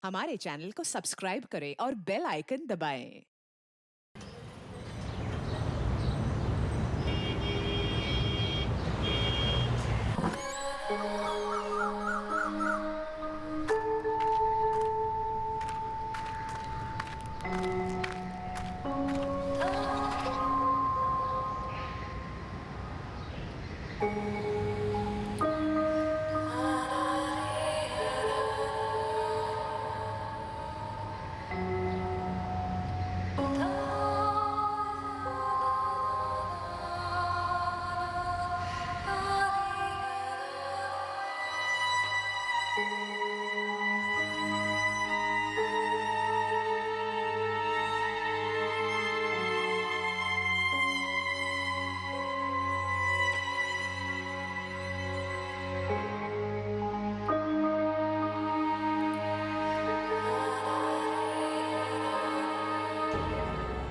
हमारे चैनल को सब्सक्राइब करें और बेल आइकन दबाएं।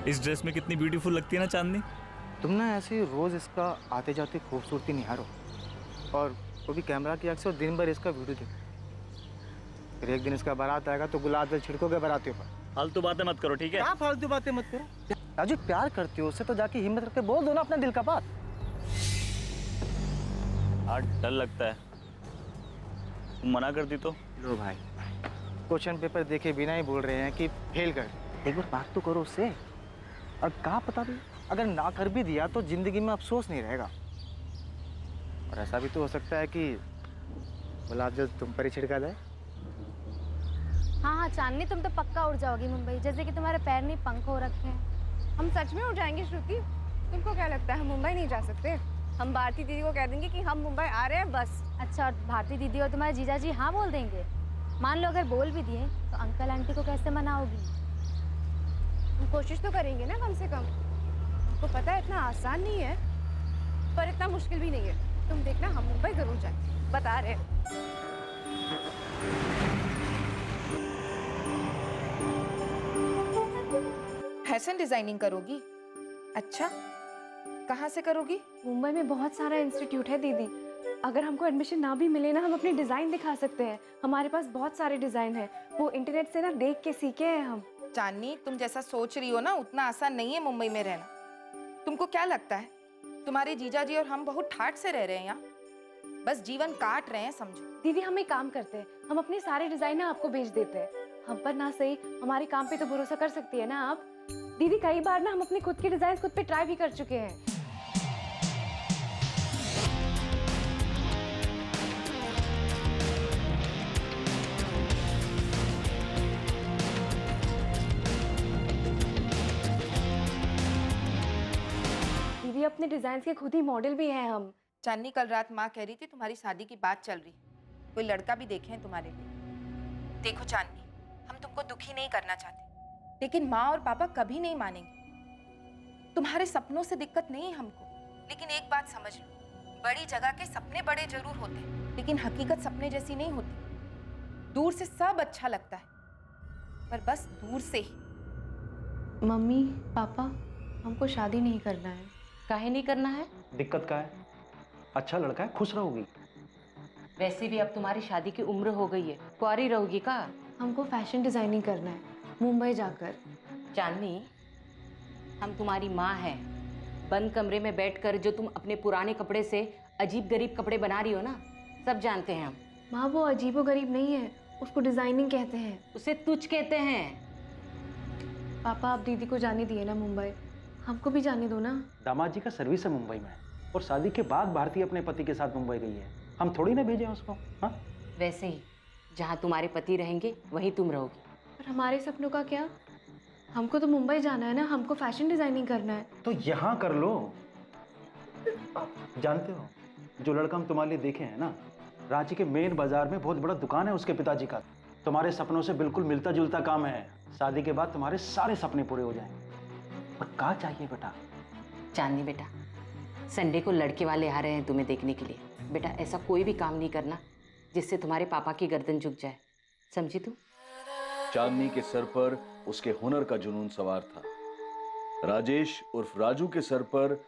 इस ड्रेस में कितनी ब्यूटीफुल लगती है ना चांदनी। तुम ना ऐसे ही रोज इसका आते जाते खूबसूरती निहारो और वो भी कैमरा की आंख से और दिन भर इसका वीडियो देखो। फिर एक दिन इसका बारात आएगा तो गुलाब जल छिड़कोगे बारातियों पर। फालतू बातें मत करो, ठीक है? क्या फालतू बातें मत करो। राजू, प्यार करती हो उससे तो जाके हिम्मत रख के बोल दो ना अपना दिल का बात। आज डर लगता है, तुम मना करती तो। लो भाई, क्वेश्चन पेपर देखे बिना ही बोल रहे हैं कि फेल कर। एक बार बात तो करो उससे। और कहा पता भी, अगर ना कर भी दिया तो जिंदगी में अफसोस नहीं रहेगा। और ऐसा भी तो हो सकता है कि गुलाब जल तुम पर ही छिड़का जाए। हाँ हाँ चांदनी, तुम तो पक्का उड़ जाओगी मुंबई, जैसे कि तुम्हारे पैर नहीं पंख हो रखे हैं। हम सच में उड़ जाएंगे श्रुति? तुमको क्या लगता है हम मुंबई नहीं जा सकते? हम भारती दीदी को कह देंगे कि हम मुंबई आ रहे हैं बस। अच्छा, और भारती दीदी और तुम्हारे जीजा जी हाँ बोल देंगे? मान लो अगर बोल भी दिए तो अंकल आंटी को कैसे मनाओगी? हम कोशिश तो करेंगे ना कम से कम। हमको पता है इतना आसान नहीं है, पर इतना मुश्किल भी नहीं है। तुम देखना, हम मुंबई जरूर जाएंगे, बता रहे हैं। फैशन डिजाइनिंग करोगी? अच्छा, कहाँ से करोगी? मुंबई में बहुत सारा इंस्टीट्यूट है दीदी। अगर हमको एडमिशन ना भी मिले ना, हम अपनी डिजाइन दिखा सकते हैं। हमारे पास बहुत सारे डिजाइन है, वो इंटरनेट से ना देख के सीखे हैं हम। चांदनी, तुम जैसा सोच रही हो ना उतना आसान नहीं है मुंबई में रहना। तुमको क्या लगता है तुम्हारे जीजा जी और हम बहुत ठाठ से रह रहे हैं यहाँ? बस जीवन काट रहे हैं समझो। दीदी, हम एक काम करते हैं, हम अपने सारे डिजाइन ना आपको भेज देते हैं। हम पर ना सही, हमारे काम पे तो भरोसा कर सकती है ना आप? दीदी, कई बार ना हम अपनी खुद की डिजाइन खुद पे ट्राई भी कर चुके हैं। दीदी, अपने डिजाइन के खुद ही मॉडल भी हैं हम। चांदनी, कल रात माँ कह रही थी तुम्हारी शादी की बात चल रही, कोई लड़का भी देखे हैं तुम्हारे लिए। देखो चांदनी, हम तुमको दुखी नहीं करना चाहते, लेकिन माँ और पापा कभी नहीं मानेंगे। तुम्हारे सपनों से दिक्कत नहीं है हमको, लेकिन एक बात समझ लो, बड़ी जगह के सपने बड़े जरूर होते हैं, लेकिन हकीकत सपने जैसी नहीं होती। दूर से सब अच्छा लगता है, पर बस दूर से ही। मम्मी पापा, हमको शादी नहीं करना है। काहे नहीं करना है? दिक्कत का है? अच्छा लड़का है, खुश रहोगी। वैसे भी अब तुम्हारी शादी की उम्र हो गई है, कुंवारी रहोगी का? हमको फैशन डिजाइनिंग करना है मुंबई जाकर। चांदनी, हम तुम्हारी माँ हैं। बंद कमरे में बैठकर जो तुम अपने पुराने कपड़े से अजीब गरीब कपड़े बना रही हो ना, सब जानते हैं हम। माँ, वो अजीबो गरीब नहीं है, उसको डिजाइनिंग कहते हैं। उसे तुझ कहते हैं। पापा, आप दीदी को जाने दिए ना मुंबई, हमको भी जाने दो ना। दामाद जी का सर्विस है मुंबई में, और शादी के बाद भारती अपने पति के साथ मुंबई गई है। हम थोड़ी ना भेजे उसको। हाँ, वैसे ही जहाँ तुम्हारे पति रहेंगे वहीं तुम रहोगी। पर हमारे सपनों का क्या? हमको तो मुंबई जाना है ना, हमको फैशन डिजाइनिंग करना है। तो यहाँ कर लो। जानते हो, जो लड़का हम तुम्हारे लिए देखे हैं ना, रांची के मेन बाजार में बहुत बड़ा दुकान है उसके पिताजी का। तुम्हारे सपनों से बिल्कुल मिलता जुलता काम है। शादी के बाद तुम्हारे सारे सपने पूरे हो जाएंगे। पर क्या चाहिए बेटा? चांदनी बेटा, संडे को लड़के वाले आ रहे हैं तुम्हें देखने के लिए। बेटा, ऐसा कोई भी काम नहीं करना जिससे तुम्हारे पापा की गर्दन झुक जाए, समझी तू? चांदनी के सर पर उसके हुनर का जुनून सवार था। राजेश उर्फ राजू के सर पर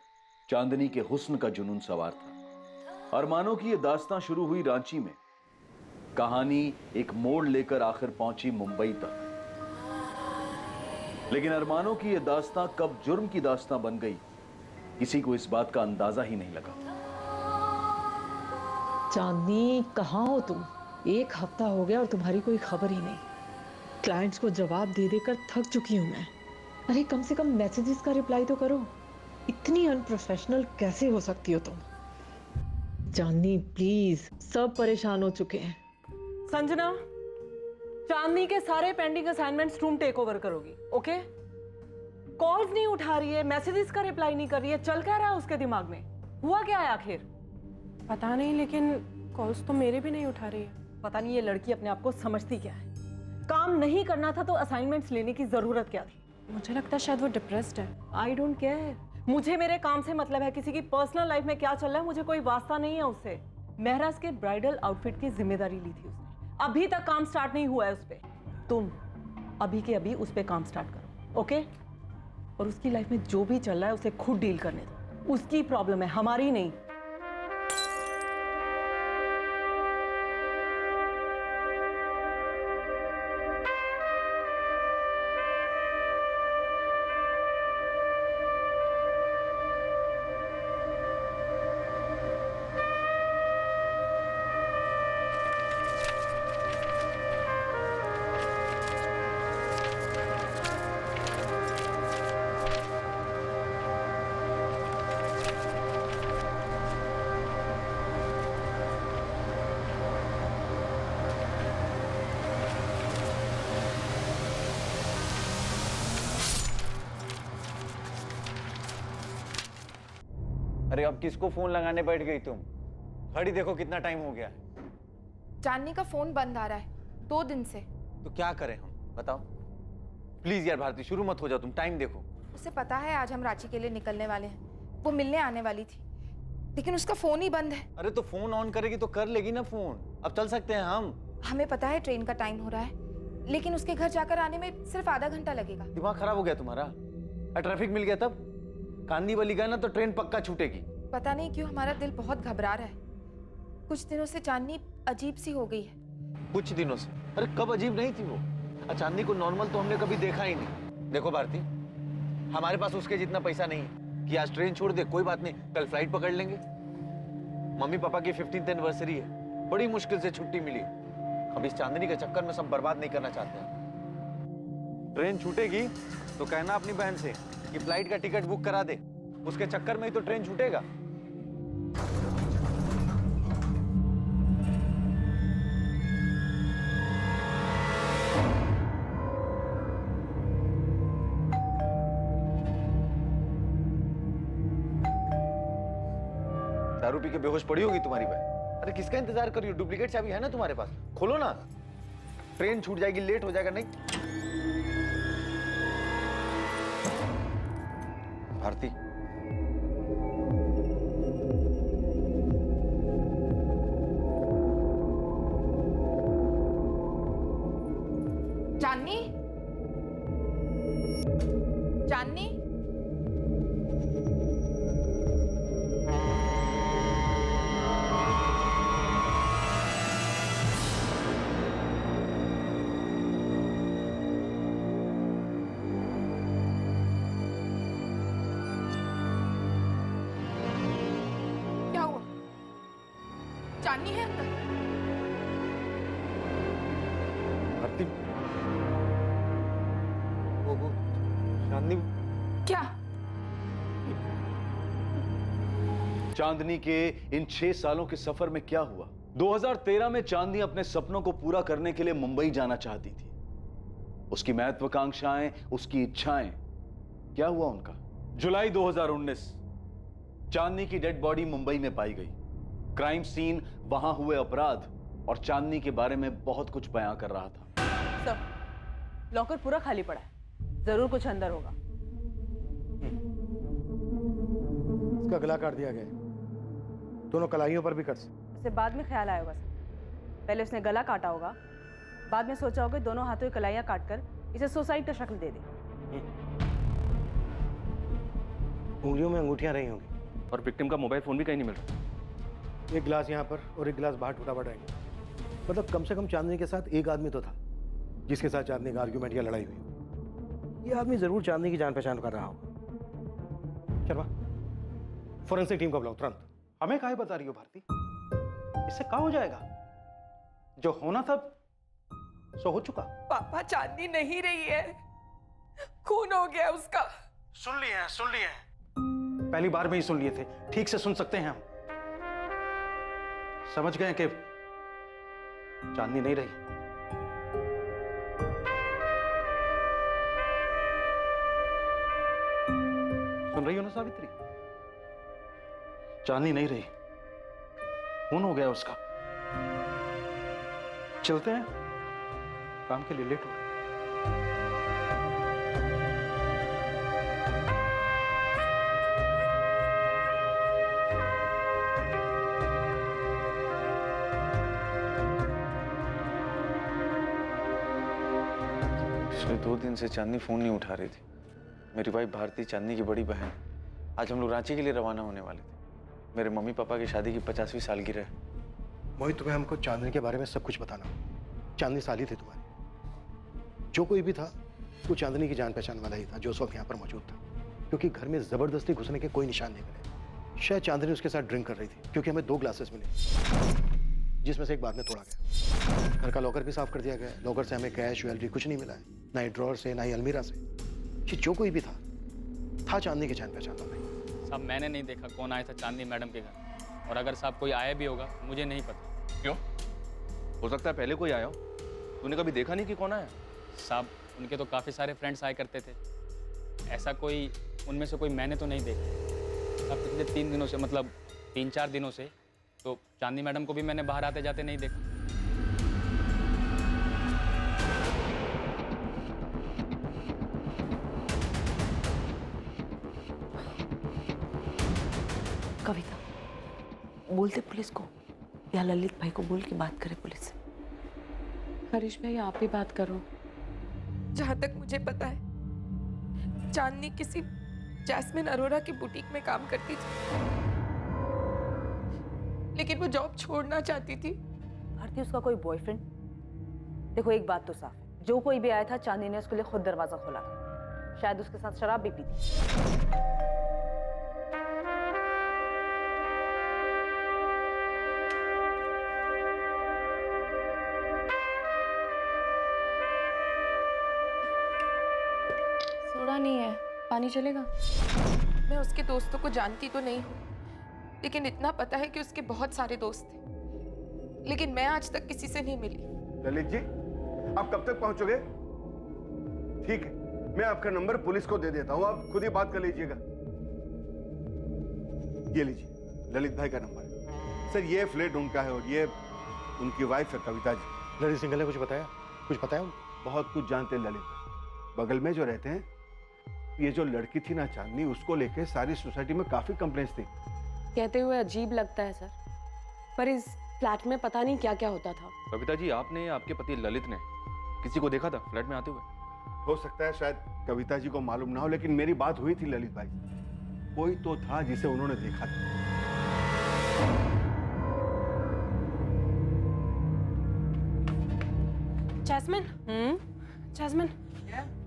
चांदनी के हुस्न का जुनून सवार था। और मानो कि यह दास्तां शुरू हुई रांची में, कहानी एक मोड़ लेकर आखिर पहुंची मुंबई तक। लेकिन अरमानों की यह दास्तां कब जुर्म की दास्तां बन गई, किसी को इस बात का अंदाजा ही नहीं लगा। चांदनी, कहाँ हो तुम? एक हफ्ता हो गया और तुम्हारी कोई खबर ही नहीं। क्लाइंट्स को जवाब दे देकर थक चुकी हूं मैं। अरे कम से कम मैसेजेस का रिप्लाई तो करो। इतनी अनप्रोफेशनल कैसे हो सकती हो तुम? चांदनी प्लीज, सब परेशान हो चुके हैं। संजना, चांदनी के सारे पेंडिंग असाइनमेंट्स तुम टेक ओवर करोगी, ओके? कॉल्स नहीं उठा रही है, मैसेजेस का रिप्लाई नहीं कर रही है, चल क्या रहा है उसके दिमाग में? हुआ क्या है आखिर? पता नहीं, लेकिन कॉल्स तो मेरे भी नहीं उठा रही है। पता नहीं ये लड़की अपने आप को समझती क्या है। काम नहीं करना था तो असाइनमेंट्स लेने की जरूरत क्या थी? मुझे लगता है शायद वो डिप्रेस्ड है। आई डोंट केयर, मुझे मेरे काम से मतलब है। किसी की पर्सनल लाइफ में क्या चल रहा है मुझे कोई वास्ता नहीं है उससे। महराज के ब्राइडल आउटफिट की जिम्मेदारी ली थी उसने, अभी तक काम स्टार्ट नहीं हुआ है उस पे। तुम अभी के अभी उस पे काम स्टार्ट करो, ओके? और उसकी लाइफ में जो भी चल रहा है उसे खुद डील करने दो। उसकी प्रॉब्लम है, हमारी नहीं। अरे अब किसको फोन लगाने बैठ गई तुम? घड़ी देखो कितना टाइम हो गया है। चांदनी का फोन बंद आ रहा है 2 दिन से। तो क्या करें हम, बताओ? प्लीज यार भारती, शुरू मत हो जाओ तुम, टाइम देखो। उसे पता है आज हम रांची के लिए निकलने वाले हैं, वो मिलने आने वाली थी, लेकिन उसका फोन ही बंद है। अरे तो फोन ऑन करेगी तो कर लेगी ना फोन। अब चल सकते हैं हम। हमें पता है ट्रेन का टाइम हो रहा है, लेकिन उसके घर जाकर आने में सिर्फ आधा घंटा लगेगा। दिमाग खराब हो गया तुम्हारा? ट्रैफिक मिल गया तब? कांदी वाली गए ना तो ट्रेन पक्का छूटेगी। पता नहीं क्यों हमारा दिल बहुत घबरा रहा है। कुछ दिनों से चांदनी अजीब सी हो गई है। कुछ दिनों से? अरे कब अजीब नहीं थी वो? चांदनी को नॉर्मल तो हमने कभी देखा ही नहीं। देखो भारती, हमारे पास उसके जितना पैसा नहीं है कि आज ट्रेन छोड़ दे। कोई बात नहीं, कल फ्लाइट पकड़ लेंगे। मम्मी पापा की 15th एनिवर्सरी है, बड़ी मुश्किल से छुट्टी मिली। अब इस चांदनी के चक्कर में सब बर्बाद नहीं करना चाहते हैं। ट्रेन छूटेगी तो कहना अपनी बहन से कि फ्लाइट का टिकट बुक करा दे। उसके चक्कर में ही तो ट्रेन छूटेगा। दारू पी के बेहोश पड़ी होगी तुम्हारी बहन। अरे किसका इंतजार कर रही हो? डुप्लीकेट चाबी है ना तुम्हारे पास, खोलो ना। ट्रेन छूट जाएगी, लेट हो जाएगा। नहीं भारती, चांदनी, चांदनी, क्या हुआ? चांदनी है अंदर? भारती, वो चांदनी क्या? चांदनी के इन 6 सालों के सफर में क्या हुआ? 2013 में चांदनी अपने सपनों को पूरा करने के लिए मुंबई जाना चाहती थी। उसकी महत्वाकांक्षाएं, उसकी इच्छाएं, क्या हुआ उनका? जुलाई 2019 चांदनी की डेड बॉडी मुंबई में पाई गई। क्राइम सीन, वहां हुए अपराध और चांदनी के बारे में बहुत कुछ बयां कर रहा था। सर, लॉकर पूरा खाली पड़ा है, जरूर कुछ अंदर होगा। इसका गला काट दिया गया है, दोनों कलाइयों पर भी कट से। उसे बाद में ख्याल आया होगा सर। पहले उसने गला काटा होगा, बाद में सोचा होगा दोनों हाथों की कलाइयां काटकर इसे सुसाइड का शक्ल दे दे। उंगलियों में अंगूठियां रही होंगी और विक्टिम का मोबाइल फोन भी कहीं नहीं मिल रहा। एक गिलास यहाँ पर और एक गिलास बाहर टूटा पड़ा है। मतलब कम से कम चांदनी के साथ एक आदमी तो था जिसके साथ चांदनी का आर्ग्यूमेंट या लड़ाई हुई। ये आदमी जरूर चांदनी की जान पहचान कर रहा होगा। शर्मा, फोरेंसिक टीम को बुलाओ तुरंत। हमें काहे बता रही हो भारती? इससे क्या हो जाएगा? जो होना था सो हो चुका। पापा चांदनी नहीं रही है, खून हो गया उसका। सुन लिए हैं, सुन लिए हैं। पहली बार में ही सुन लिए थे, ठीक से सुन सकते हैं हम। समझ गए कि चांदनी नहीं रही। सुन रही हो ना सावित्री? चांदनी नहीं रही, खून हो गया उसका। चलते हैं, काम के लिए लेट हो रहे। पिछले 2 दिन से चांदनी फोन नहीं उठा रही थी। मेरी वाइफ भारती चांदनी की बड़ी बहन। आज हम लोग रांची के लिए रवाना होने वाले थे। मेरे मम्मी पापा की शादी की 50वीं सालगिरह है। मोहित, तुम्हें हमको चांदनी के बारे में सब कुछ बताना। चांदनी साली थी तुम्हारी। जो कोई भी था वो चांदनी की जान पहचान वाला ही था जो उस वक्त यहाँ पर मौजूद था, क्योंकि घर में जबरदस्ती घुसने के कोई निशान नहीं मिले। शायद चांदनी उसके साथ ड्रिंक कर रही थी, क्योंकि हमें 2 ग्लासेस मिले जिसमें से एक बाद में तोड़ा गया। घर का लॉकर भी साफ कर दिया गया। लॉकर से हमें कैश ज्वेलरी कुछ नहीं मिला है, ना ही ड्रॉर से, ना ही अलमीरा से। कि जो कोई भी था चांदनी की जान पहचान वाला। साहब मैंने नहीं देखा कौन आया था चांदनी मैडम के घर, और अगर साहब कोई आया भी होगा मुझे नहीं पता। क्यों? हो सकता है पहले कोई आया हो। तूने कभी देखा नहीं कि कौन आया? साहब उनके तो काफ़ी सारे फ्रेंड्स आया करते थे, ऐसा कोई उनमें से कोई मैंने तो नहीं देखा। अब पिछले 3 दिनों से, मतलब 3-4 दिनों से तो चांदनी मैडम को भी मैंने बाहर आते जाते नहीं देखा। कविता, बोलते पुलिस को या ललित भाई को बोल के बात करे पुलिस से। हरीश भाई आप ही बात करो। जहाँ तक मुझे पता है चांदनी किसी जैस्मिन अरोरा की बुटीक में काम करती थी, लेकिन वो जॉब छोड़ना चाहती थी। भारती उसका कोई बॉयफ्रेंड? देखो एक बात तो साफ है, जो कोई भी आया था चांदनी ने उसके लिए खुद दरवाजा खोला था। शायद उसके साथ शराब भी पी थी। सोडा नहीं है, पानी चलेगा? मैं उसके दोस्तों को जानती तो नहीं हूँ, लेकिन इतना पता है कि उसके बहुत सारे दोस्त थे, लेकिन मैं आज तक किसी से नहीं मिली। ललित जी, आप कब तक पहुंचोगे? ठीक है, मैं आपका नंबर पुलिस को दे देता हूँ, आप खुद ही बात कर लीजिएगा। ये लीजिए ललित भाई का नंबर। सर ये फ्लैट उनका है और ये उनकी वाइफ है कविता जी। ललित सिंघल ने कुछ बताया? कुछ पता है? बहुत कुछ जानते हैं ललित भाई। बगल में जो रहते हैं, ये जो लड़की थी ना चांदनी, उसको लेके सारी सोसाइटी में काफी कंप्लेंट्स थी। कहते हुए अजीब लगता है सर, पर इस फ्लैट में पता नहीं क्या क्या होता था। कविता जी, आपने या आपके पति ललित ने किसी को देखा था फ्लैट में आते हुए? हो सकता है शायद कविता जी को मालूम ना हो, लेकिन मेरी बात हुई थी ललित भाई। कोई तो था जिसे उन्होंने देखा था। जैस्मिन, जैस्मिन,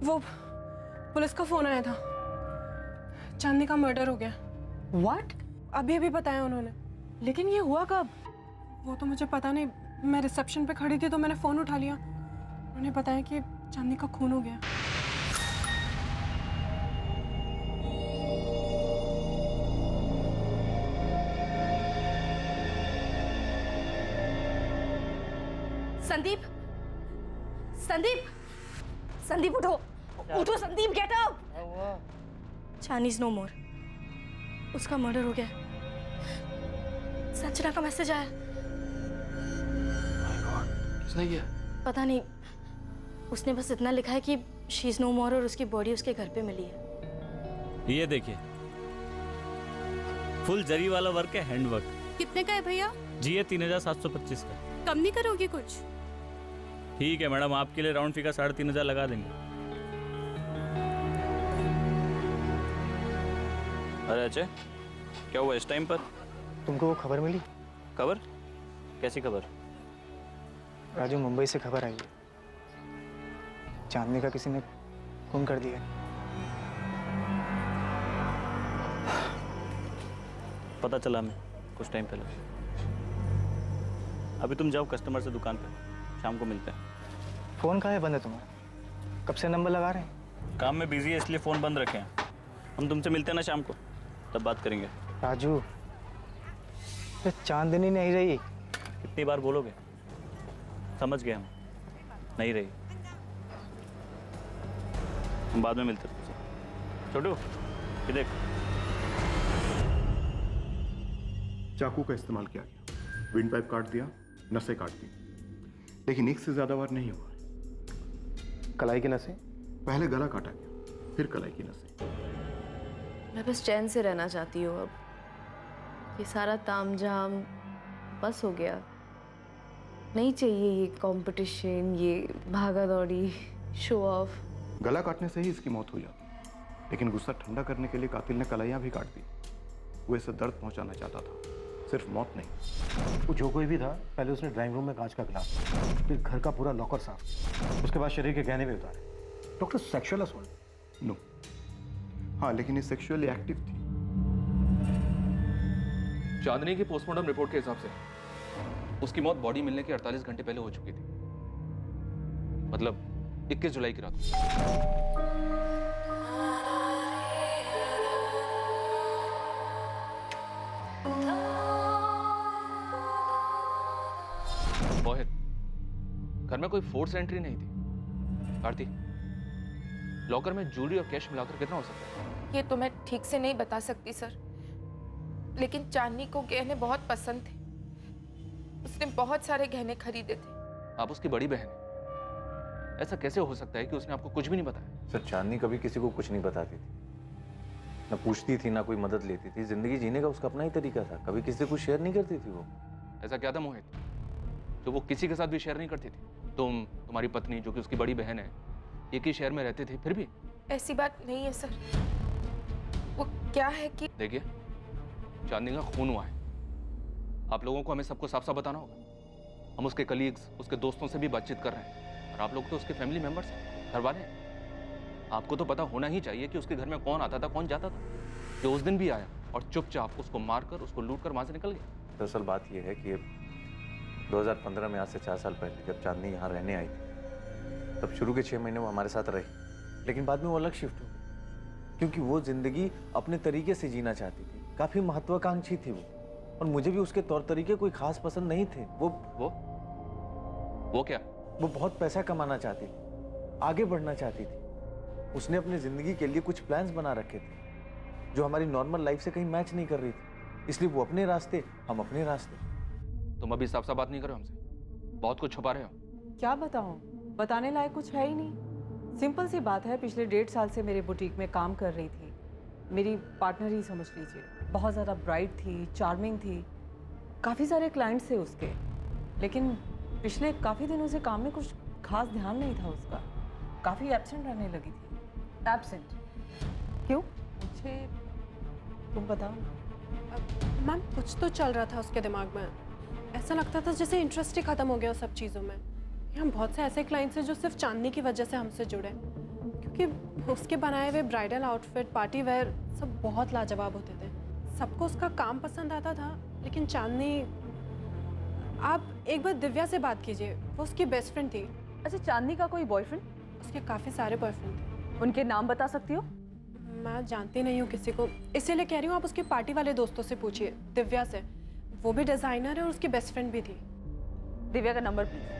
वो पुलिस का फोन आया था, चांदनी का मर्डर हो गया। What? अभी अभी बताया उन्होंने। लेकिन ये हुआ कब? वो तो मुझे पता नहीं, मैं रिसेप्शन पे खड़ी थी तो मैंने फोन उठा लिया। उन्होंने बताया कि चांदनी का खून हो गया। संदीप, संदीप, संदीप उठो, उठो Sandeep, get up. Chandni is no more, उसका मर्डर हो गया। संजना का मैसेज आया। किसने किया? पता नहीं, उसने बस इतना लिखा है कि शी इज नो मोर और उसकी बॉडी उसके घर पे मिली है। ये देखिए, फुल जरी वाला वर्क है, हैंड वर्क। कितने का है भैया? जी ये 3725 का। कम नहीं करोगे कुछ? ठीक है मैडम, आपके लिए राउंड फिगर 3500 लगा देंगे। अरे अजय, क्या हुआ इस टाइम पर? तुमको वो खबर मिली? खबर? कैसी खबर? राजू, मुंबई से खबर आई है, चांदनी का किसी ने खून कर दिया। पता चला हमें कुछ टाइम पहले। अभी तुम जाओ कस्टमर से दुकान पे, शाम को मिलते हैं। फोन कहाँ है बंद है तुम्हारा? कब से नंबर लगा रहे हैं? काम में बिजी है इसलिए फ़ोन बंद रखे हैं। हम तुमसे मिलते हैं ना शाम को, तब बात करेंगे। राजू, ये चांदनी नहीं रही। कितनी बार बोलोगे? समझ गए हम, नहीं रही। हम बाद में मिलते हैं तुमसे। छोटू, ये देख। चाकू का इस्तेमाल किया गया, विंड पाइप काट दिया, नसें काट दी, लेकिन एक से ज्यादा बार नहीं हुआ। कलाई की नसें? पहले गला काटा गया, फिर कलाई की नसें। मैं बस चैन से रहना चाहती हूँ अब। ये सारा तामझाम बस हो गया। नहीं चाहिए ये कंपटीशन, ये भागा दौड़ी, शो ऑफ। गला काटने से ही इसकी मौत हुई जाती, लेकिन गुस्सा ठंडा करने के लिए कातिल ने कलाइयां भी काट दी। वो इसे दर्द पहुंचाना चाहता था, सिर्फ मौत नहीं। वो जो कोई भी था, पहले उसने ड्राइंग रूम में कांच का गिलास, फिर घर का पूरा लॉकर साफ किया, उसके बाद शरीर के गहने भी उतारे। Doctor, sexual assault? नो। हाँ, लेकिन ये सेक्सुअली एक्टिव थी। चांदनी की पोस्टमार्टम रिपोर्ट के हिसाब से उसकी मौत बॉडी मिलने के 48 घंटे पहले हो चुकी थी, मतलब 21 जुलाई की रात। मोहित, घर में कोई फोर्स एंट्री नहीं थी। आरती, लॉकर में ज्वेलरी और कैश मिलाकर कितना हो सकता है? ये तो मैं ठीक से नहीं बता सकती सर, लेकिन चांदनी को गहने बहुत पसंद थे। उसने बहुत सारे गहने खरीदे थे। आप उसकी बड़ी बहन हैं, ऐसा कैसे हो सकता है कि उसने आपको कुछ भी नहीं बताया? सर, चांदनी कभी किसी को कुछ नहीं बताती थी, ना पूछती थी, ना कोई मदद लेती थी। जिंदगी जीने का उसका अपना ही तरीका था, कभी किसी को शेयर नहीं करती थी वो। ऐसा क्या था मोहित जो वो किसी के साथ भी शेयर नहीं करती थी? तुम्हारी पत्नी जो कि उसकी बड़ी बहन है, एक ही शहर में रहते थे, फिर भी? ऐसी बात नहीं है सर। वो क्या है कि देखिए, चांदनी का खून हुआ है, आप लोगों को हमें सबको साफ साफ बताना होगा। हम उसके कलीग्स, उसके दोस्तों से भी बातचीत कर रहे हैं, और आप लोग तो उसके फैमिली मेंबर्स हैं, घर वाले हैं। आपको तो पता होना ही चाहिए कि उसके घर में कौन आता था, कौन जाता था। जो उस दिन भी आया और चुपचाप उसको मारकर, उसको लूटकर वहां से निकल गया। दरअसल बात यह है कि 2015 में, आज से 4 साल पहले, जब चांदनी यहाँ रहने आई थी, तब शुरू के 6 महीने वो हमारे साथ रही, लेकिन बाद में वो अलग शिफ्ट हो गई, क्योंकि वो जिंदगी अपने तरीके से जीना चाहती थी। काफी महत्वाकांक्षी थी वो, और मुझे भी उसके तौर तरीके कोई खास पसंद नहीं थे। वो क्या? वो बहुत पैसा कमाना चाहती थी, आगे बढ़ना चाहती थी। उसने अपनी जिंदगी के लिए कुछ प्लान्स बना रखे थे जो हमारी नॉर्मल लाइफ से कहीं मैच नहीं कर रही थी, इसलिए वो अपने रास्ते, हम अपने रास्ते। तुम अभी साफ साफ बात नहीं करो हमसे, बहुत कुछ छुपा रहे हो। क्या बताऊं, बताने लायक कुछ है ही नहीं। सिंपल सी बात है, पिछले 1.5 साल से मेरे बुटीक में काम कर रही थी, मेरी पार्टनर ही समझ लीजिए। बहुत ज़्यादा ब्राइट थी, चार्मिंग थी, काफ़ी सारे क्लाइंट्स थे उसके, लेकिन पिछले काफ़ी दिनों से काम में कुछ खास ध्यान नहीं था उसका। काफ़ी एब्सेंट रहने लगी थी। एब्सेंट? क्यों? मुझे तुम बताओ। मैम, कुछ तो चल रहा था उसके दिमाग में। ऐसा लगता था जैसे इंटरेस्ट ही खत्म हो गया उस सब चीज़ों में। यहाँ बहुत से ऐसे क्लाइंट्स हैं जो सिर्फ चांदनी की वजह से हमसे जुड़े, क्योंकि उसके बनाए हुए ब्राइडल आउटफिट, पार्टी वेयर सब बहुत लाजवाब होते थे। सबको उसका काम पसंद आता था, लेकिन चांदनी, आप एक बार दिव्या से बात कीजिए, वो उसकी बेस्ट फ्रेंड थी। अच्छा, चांदनी का कोई बॉयफ्रेंड? उसके काफ़ी सारे बॉयफ्रेंड थे। उनके नाम बता सकती हो? मैं जानती नहीं हूँ किसी को, इसीलिए कह रही हूँ आप उसके पार्टी वाले दोस्तों से पूछिए, दिव्या से। वो भी डिज़ाइनर है और उसकी बेस्ट फ्रेंड भी थी। दिव्या का नंबर प्लीज।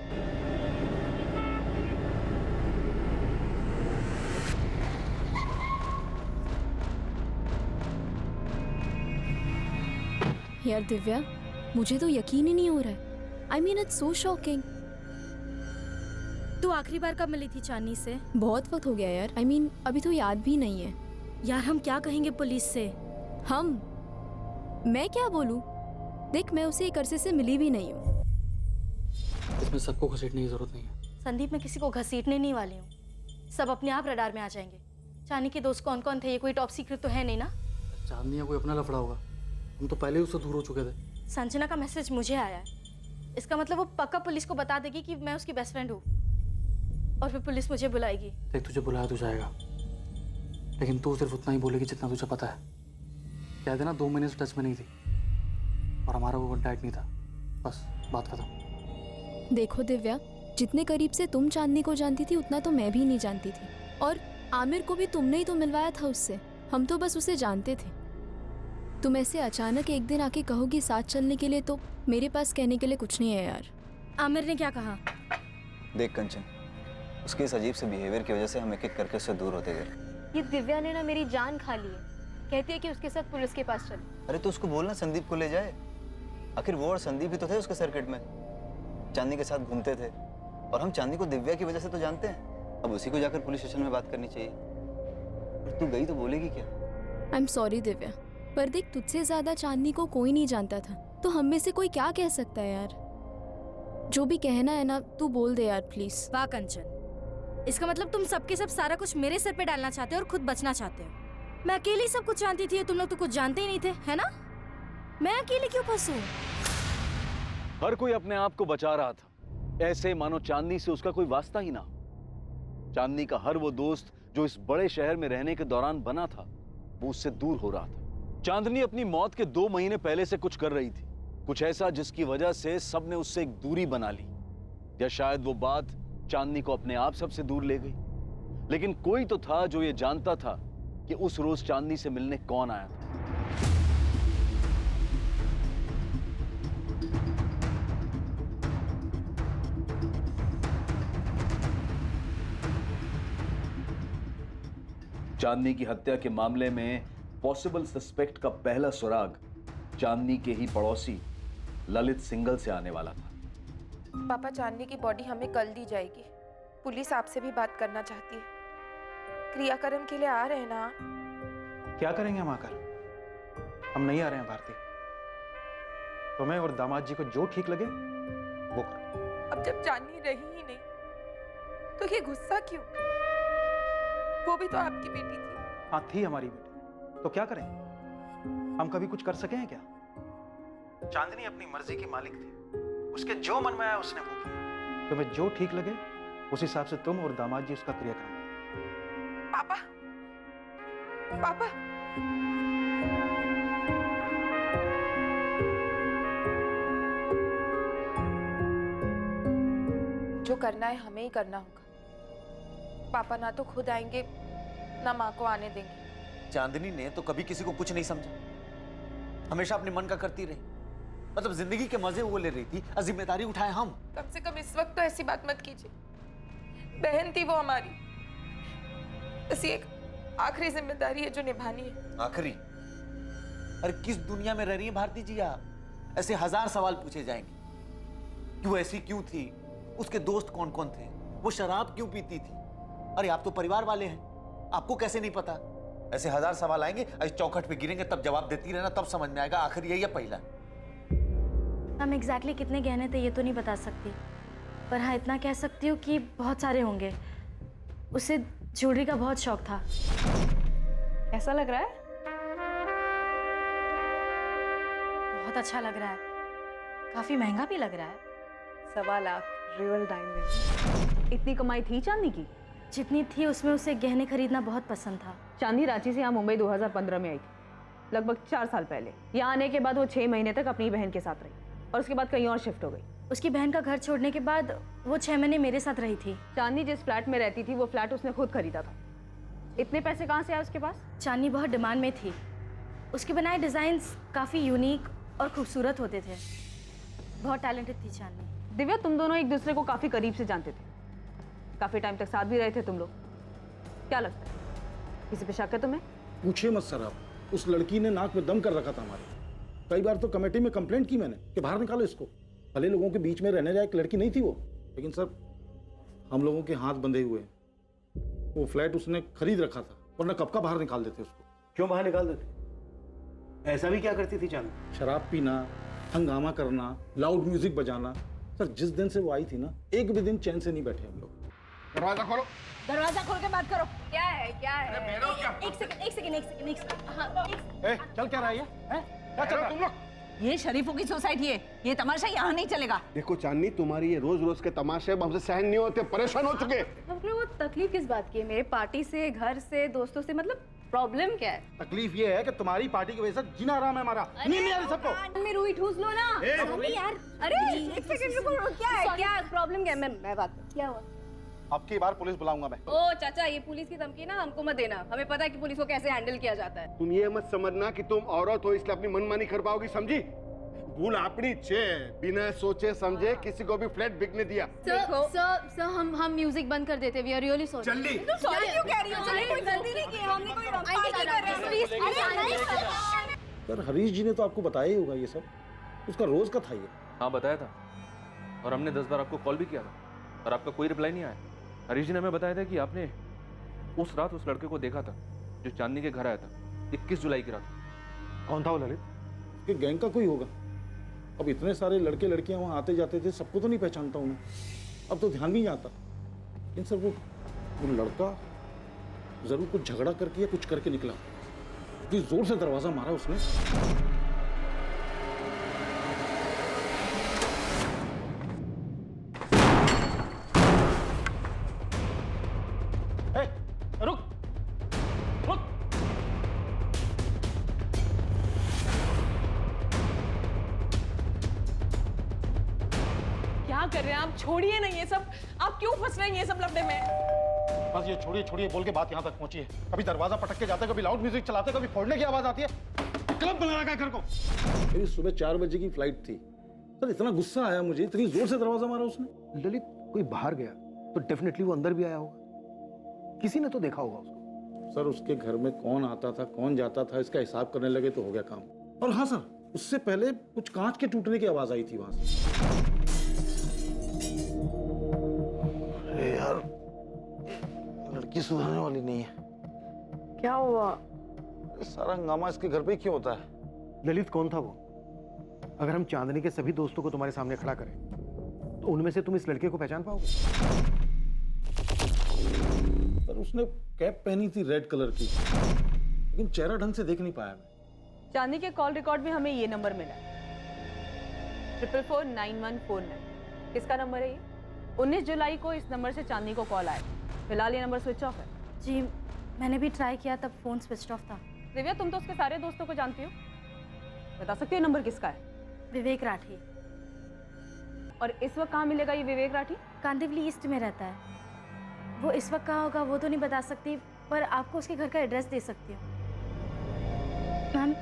यार दिव्या, मुझे तो यकीन ही नहीं हो रहा है। I mean it's so shocking. तू आखिरी बार कब मिली थी चांदनी से? बहुत वक्त हो गया यार। आई मीन अभी तो याद भी नहीं है। यार हम क्या कहेंगे पुलिस से? मैं क्या बोलूं? देख, मैं उसे एक अरसे से मिली भी नहीं हूँ। इसमें सबको घसीटने की जरूरत नहीं है। संदीप, मैं किसी को घसीटने नहीं वाली हूँ। सब अपने आप रडार में आ जाएंगे। चांदनी के दोस्त कौन कौन थे, ये कोई टॉप सीक्रेट तो है नहीं ना? चांदनी कोई अपना लफड़ा होगा, हम तो पहले ही उससे दूर हो चुके थे। संजना का मैसेज मुझे आया है, इसका मतलब वो पक्का पुलिस को बता देगी कि मैं उसकी बेस्ट फ्रेंड हूँ, और फिर पुलिस मुझे बुलाएगी। देख, तुझे बुलाया तो जाएगा, लेकिन तू सिर्फ उतना ही बोलेगी जितना तुझे पता है। कहते ना 2 महीने से टच में नहीं थी, और हमारा वो कॉन्टैक्ट नहीं था, बस बात खत्म। देखो दिव्या, जितने करीब से तुम चांदनी को जानती थी उतना तो मैं भी नहीं जानती थी, और आमिर को भी तुमने ही तो मिलवाया था उससे। हम तो बस उसे जानते थे। तुम ऐसे अचानक एक दिन आके कहोगी साथ चलने के लिए, तो मेरे पास कहने के लिए कुछ नहीं है यार। आमिर ने क्या कहा? देख कंचन, उसके इस अजीब से बिहेवियर की वजह से हम एक एक करके उससे दूर होते गए। ये दिव्या ने ना मेरी जान खा ली है। कहती है कि उसके साथ पुलिस के पास चले। अरे तो उसको बोलना संदीप को ले जाए। आखिर वो और संदीप ही तो थे उसके सर्किट में, चांदनी के साथ घूमते थे, और हम चांदनी को दिव्या की वजह से तो जानते हैं। अब उसी को जाकर पुलिस स्टेशन में बात करनी चाहिए। और तू गई तो बोलेगी क्या? आई एम सॉरी दिव्या, पर देख तुझसे ज्यादा चांदनी को कोई नहीं जानता था, तो हम में से कोई क्या कह सकता है यार। जो भी कहना है ना तू बोल दे यार प्लीज। वाह कंचन, इसका मतलब तुम सबके सब सारा कुछ मेरे सर पे डालना चाहते हो और खुद बचना चाहते हो। मैं अकेली सब कुछ जानती थी, तुम लोग तो कुछ जानते ही नहीं थे, है ना? मैं अकेली क्यों फंसूं? हर कोई अपने आप को बचा रहा था, ऐसे मानो चांदनी से उसका कोई वास्ता ही ना। चांदनी का हर वो दोस्त जो इस बड़े शहर में रहने के दौरान बना था, वो उससे दूर हो रहा था। चांदनी अपनी मौत के 2 महीने पहले से कुछ कर रही थी, कुछ ऐसा जिसकी वजह से सबने उससे एक दूरी बना ली, या शायद वो बात चांदनी को अपने आप सबसे दूर ले गई। लेकिन कोई तो था जो ये जानता था कि उस रोज चांदनी से मिलने कौन आया था। चांदनी की हत्या के मामले में पॉसिबल सस्पेक्ट का पहला सुराग चांदनी के ही पड़ोसी ललित सिंगल से आने वाला था। पापा, चांदनी की बॉडी हमें कल दी जाएगी। पुलिस आपसे भी बात करना चाहती है। क्रियाक्रम के लिए आ रहे हैं ना? क्या करेंगे हम आकर? हम नहीं आ रहे हैं भारती। तुम्हें और दामाद जी को जो ठीक लगे वो करो। अब जब चांदनी रही ही नहीं तो ये गुस्सा क्यों? वो भी तो आपकी बेटी थी। हाँ थी हमारी बेटी, तो क्या करें? हम कभी कुछ कर सके हैं क्या? चांदनी अपनी मर्जी की मालिक थी, उसके जो मन में आया उसने वो किया। तुम्हें जो ठीक लगे उस हिसाब से तुम और दामाद जी उसका क्रियाक्रम करो। पापा, पापा, जो करना है हमें ही करना होगा। पापा ना तो खुद आएंगे ना माँ को आने देंगे। चांदनी ने तो कभी किसी को कुछ नहीं समझा, हमेशा अपने मन का करती रही। मतलब जिंदगी के मजे वो ले रही थी और जिम्मेदारी उठाए हम। कम से कम इस वक्त तो ऐसी बात मत कीजिए। बहन थी वो हमारी, बस एक आखिरी जिम्मेदारी है जो निभानी है। आखिरी? अरे किस दुनिया में रह रही है भारती जी आप? ऐसे 1000 सवाल पूछे जाएंगे। क्यों ऐसी क्यों थी? उसके दोस्त कौन कौन थे? वो शराब क्यों पीती थी? अरे आप तो परिवार वाले हैं, आपको कैसे नहीं पता? ऐसे 1000 सवाल आएंगे, ऐसे चौखट पे गिरेंगे, तब जवाब देती रहना, तब समझ में आएगा आखिर ये या पहला। हम एग्जैक्टली कितने गहने थे ये तो नहीं बता सकती, पर हाँ इतना कह सकती हूँ कि बहुत सारे होंगे। उसे ज्वेलरी का बहुत शौक था। ऐसा लग रहा है? बहुत अच्छा लग रहा है, काफी महंगा भी लग रहा है। 1.25 लाख रियल डायमंड। इतनी कमाई थी चांदनी की? जितनी थी उसमें उसे गहने खरीदना बहुत पसंद था। चांदनी रांची से यहाँ मुंबई 2015 में आई थी, लगभग 4 साल पहले। यहाँ आने के बाद वो 6 महीने तक अपनी बहन के साथ रही और उसके बाद कहीं और शिफ्ट हो गई। उसकी बहन का घर छोड़ने के बाद वो 6 महीने मेरे साथ रही थी। चांदनी जिस फ्लैट में रहती थी वो फ्लैट उसने खुद खरीदा था। इतने पैसे कहाँ से आए उसके पास? चांदनी बहुत डिमांड में थी। उसके बनाए डिजाइन्स काफी यूनिक और खूबसूरत होते थे। बहुत टैलेंटेड थी चांदनी। दिव्या, तुम दोनों एक दूसरे को काफी करीब से जानते थे, काफी टाइम तक साथ भी रहे थे तुम लोग। क्या लगता है किसी पे शक है तुम्हें? पूछिए मत सर आप, उस लड़की ने नाक में दम कर रखा था हमारे। कई बार तो कमेटी में कंप्लेंट की मैंने कि बाहर निकालो इसको। भले लोगों के बीच में रहने लायक लड़की नहीं थी वो, लेकिन सर हम लोगों के हाथ बंधे हुए। वो फ्लैट उसने खरीद रखा था, वरना कब का बाहर निकाल देते उसको। क्यों बाहर निकाल देते? ऐसा भी क्या करती थी चांदनी? शराब पीना, हंगामा करना, लाउड म्यूजिक बजाना। सर जिस दिन से वो आई थी ना, एक भी दिन चैन से नहीं बैठे हम लोग। दरवाजा खोलो। दरवाजा खोल के बात करो। क्या है क्या है? एक सेकंड। हाँ, चल क्या रहा है? क्या चल रहा है तुम लोग? ये शरीफों की सोसाइटी है, ये तमाशा यहाँ नहीं चलेगा। देखो चांदनी, तुम्हारी ये रोज रोज के तमाशे अब हमसे सहन नहीं होते, परेशान हो चुके। वो तकलीफ किस बात की है? मेरे पार्टी से, घर से, दोस्तों से, मतलब प्रॉब्लम क्या है? तकलीफ ये है कि तुम्हारी पार्टी की वजह से जीना आराम है हमारा। नींद नहीं आ रही सबको। में रुई ठूस लो ना। ए, यार, अरे एक सेकंड रुको, क्या है? क्या प्रॉब्लम क्या है? मैं बात कर, क्या हुआ? अब की बार पुलिस बुलाऊंगा मैं। ओ चाचा, ये पुलिस की धमकी ना हमको मत देना, हमें पता है कि पुलिस को कैसे हैंडल किया जाता है। तुम ये मत समझना कि तुम औरत हो इसलिए अपनी मनमानी कर पाओगी, समझी? भूल अपनी छे, बिना सोचे समझे किसी को भी फ्लैट बिकने दिया। सर हम म्यूजिक बंद कर देते, वी आर रियली सॉरी। जल्दी। सॉरी क्यों कह रही हो? हमने कोई गलती नहीं की, हमने कोई पार्टी कर रहे हैं, प्लीज। सर हरीश जी ने तो आपको बताया ही होगा ये सब, उसका रोज का था ये। हाँ बताया था, और हमने 10 बार आपको कॉल भी किया था और आपका कोई रिप्लाई नहीं आया। हरीश जी ने हमें बताया था कि आपने उस रात उस लड़के को देखा था जो चांदनी के घर आया था, 21 जुलाई की रात। कौन था वो ललित? कि गैंग का कोई होगा। अब इतने सारे लड़के लड़कियां वहां आते जाते थे, सबको तो नहीं पहचानता हूं मैं, अब तो ध्यान भी नहीं आता। लेकिन सर वो लड़का जरूर कुछ झगड़ा करके या कुछ करके निकला, इतनी जोर से दरवाजा मारा उसने। रुक रुक। क्या कर रहे हैं आप? छोड़िए ना ये सब, आप क्यों फंस रहे हैं ये सब लफड़े में? बस ये छोड़िए छोड़िए बोल के बात यहाँ तक पहुंची है। कभी दरवाजा पटक के जाते, कभी लाउड म्यूजिक चलाते, कभी फोड़ने की आवाज आती है। क्लब बना रखा है घर को। मेरी सुबह 4 बजे की फ्लाइट थी सर, इतना गुस्सा आया मुझे, इतनी जोर से दरवाजा मारा उसने। ललित, कोई बाहर गया तो डेफिनेटली वो अंदर भी आया होगा, किसी ने तो देखा होगा उसको। सर उसके घर में कौन आता था कौन जाता था इसका हिसाब करने लगे तो हो गया काम। और हाँ सर, उससे पहले कुछ कांच के टूटने की आवाज आई थी वहां से। अरे यार, लड़की सुधरने वाली नहीं है। क्या हुआ? सारा हंगामा इसके घर पे क्यों होता है? ललित कौन था वो? अगर हम चांदनी के सभी दोस्तों को तुम्हारे सामने खड़ा करें तो उनमें से तुम इस लड़के को पहचान पाओगे? सर उसने कैप पहनी थी रेड कलर की, लेकिन चेहरा ढंग से देख नहीं पाया मैं। चांदनी के कॉल रिकॉर्ड में हमें ये नंबर मिला है 444149। किसका नंबर है ये? 19 जुलाई को इस नंबर से चांदनी को कॉल आया। फिलहाल ये नंबर स्विच ऑफ है। जी मैंने भी ट्राई किया, तब फोन स्विच ऑफ था। दिव्या, तुम तो उसके सारे दोस्तों को जानती हो, बता सकती हो नंबर किसका है? विवेक राठी। और इस वक्त कहाँ मिलेगा ये विवेक राठी? कांदिवली ईस्ट में रहता है। वो इस वक्त कहाँ होगा वो तो नहीं बता सकती, पर आपको उसके घर का एड्रेस दे सकती हूँ। मैम,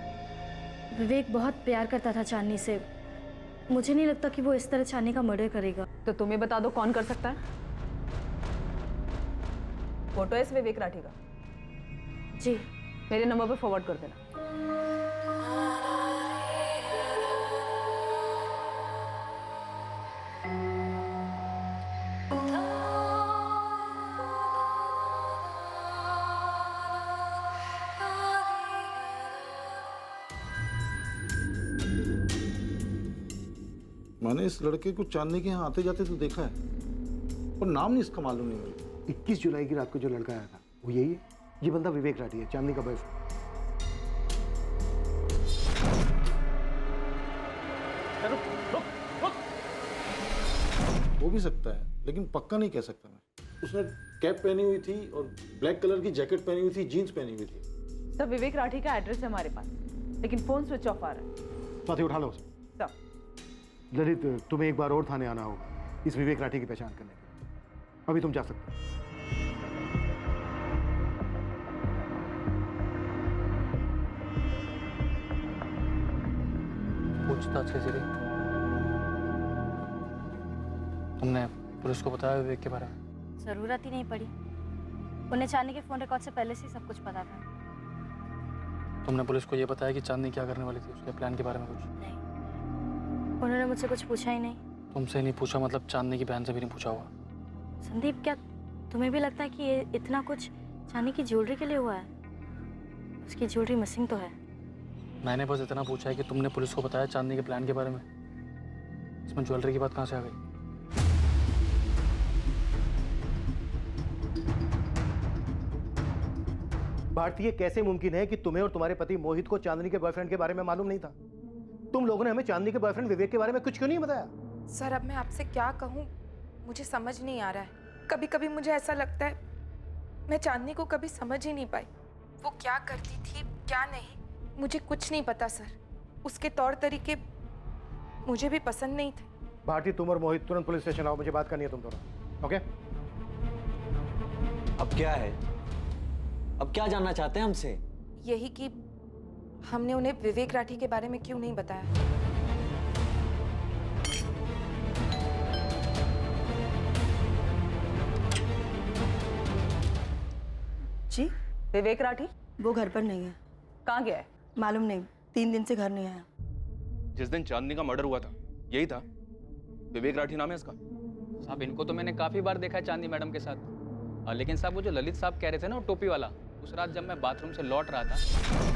विवेक बहुत प्यार करता था चांदनी से, मुझे नहीं लगता कि वो इस तरह चांदनी का मर्डर करेगा। तो तुम्हें बता दो कौन कर सकता है? फोटो है इस विवेक राठी का? जी। मेरे नंबर पर फॉरवर्ड कर देना। मैंने इस लड़के को चांदनी के यहाँ आते जाते तो देखा है, पर नाम नहीं इसका मालूम नहीं मुझे। 21 जुलाई की रात को जो लड़का आया था वो यही है। ये बंदा विवेक राठी है, चांदनी का बॉयफ्रेंड। हो भी सकता है, लेकिन पक्का नहीं कह सकता मैं। उसने कैप पहनी हुई थी और ब्लैक कलर की जैकेट पहनी हुई थी, जीन्स पहनी हुई थी। सर, विवेक राठी का एड्रेस है हमारे पास, लेकिन फोन स्विच ऑफ आ रहा है। साथी उठा लो उसे। सर। ललित, तुम्हें एक बार और थाने आना होगा इस विवेक राठी की पहचान करने के लिए। अभी तुम जा सकते हो। पूछताछ कैसी रही? तुमने पुलिस को बताया विवेक के बारे में? जरूरत ही नहीं पड़ी, उन्हें चांदनी के फोन रिकॉर्ड से पहले से सब कुछ पता था। तुमने पुलिस को ये बताया कि चांदनी क्या करने वाली थी, उसके प्लान के बारे में कुछ? नहीं, उन्होंने मुझसे कुछ पूछा ही नहीं। तुमसे नहीं पूछा मतलब चांदनी की बहन से भी नहीं पूछा होगा? संदीप, क्या तुम्हें भी लगता है कि ये इतना कुछ चांदनी की ज्वेलरी के लिए हुआ है? उसकी ज्वेलरी मिसिंग तो है। मैंने बस इतना पूछा है कि तुमने पुलिस को बताया चांदनी के प्लान के बारे में, इसमें ज्वेलरी की बात कहाँ से आ गई? भारतीय, कैसे मुमकिन है कि तुम्हें और तुम्हारे पति मोहित को चांदनी के बॉयफ्रेंड के बारे में मालूम नहीं था? तुम लोगों ने हमें चांदनी के बॉयफ्रेंड विवेक के बारे में कुछ क्यों नहीं बताया? सर अब मैं आपसे क्या कहूँ, मुझे समझ नहीं आ रहा है। कभी कभी मुझे ऐसा लगता है मैं चांदनी को कभी समझ ही नहीं पाई। वो क्या करती थी क्या नहीं मुझे कुछ नहीं पता सर। उसके तौर तरीके मुझे भी पसंद नहीं थे। भारती, तुम और मोहित तुरंत पुलिस स्टेशन आओ, मुझे बात करनी है तुम दोनों। ओके? अब क्या है? अब क्या जानना चाहते हैं हमसे? यही कि हमने उन्हें विवेक राठी के बारे में क्यों नहीं बताया। जी, विवेक राठी वो घर पर नहीं है। कहाँ गया है? मालूम नहीं, 3 दिन से घर नहीं आया। जिस दिन चांदनी का मर्डर हुआ था यही था? विवेक राठी नाम है इसका? साहब इनको तो मैंने काफ़ी बार देखा है चांदनी मैडम के साथ। लेकिन साहब वो जो ललित साहब कह रहे थे ना वो टोपी वाला, उस रात जब मैं बाथरूम से लौट रहा था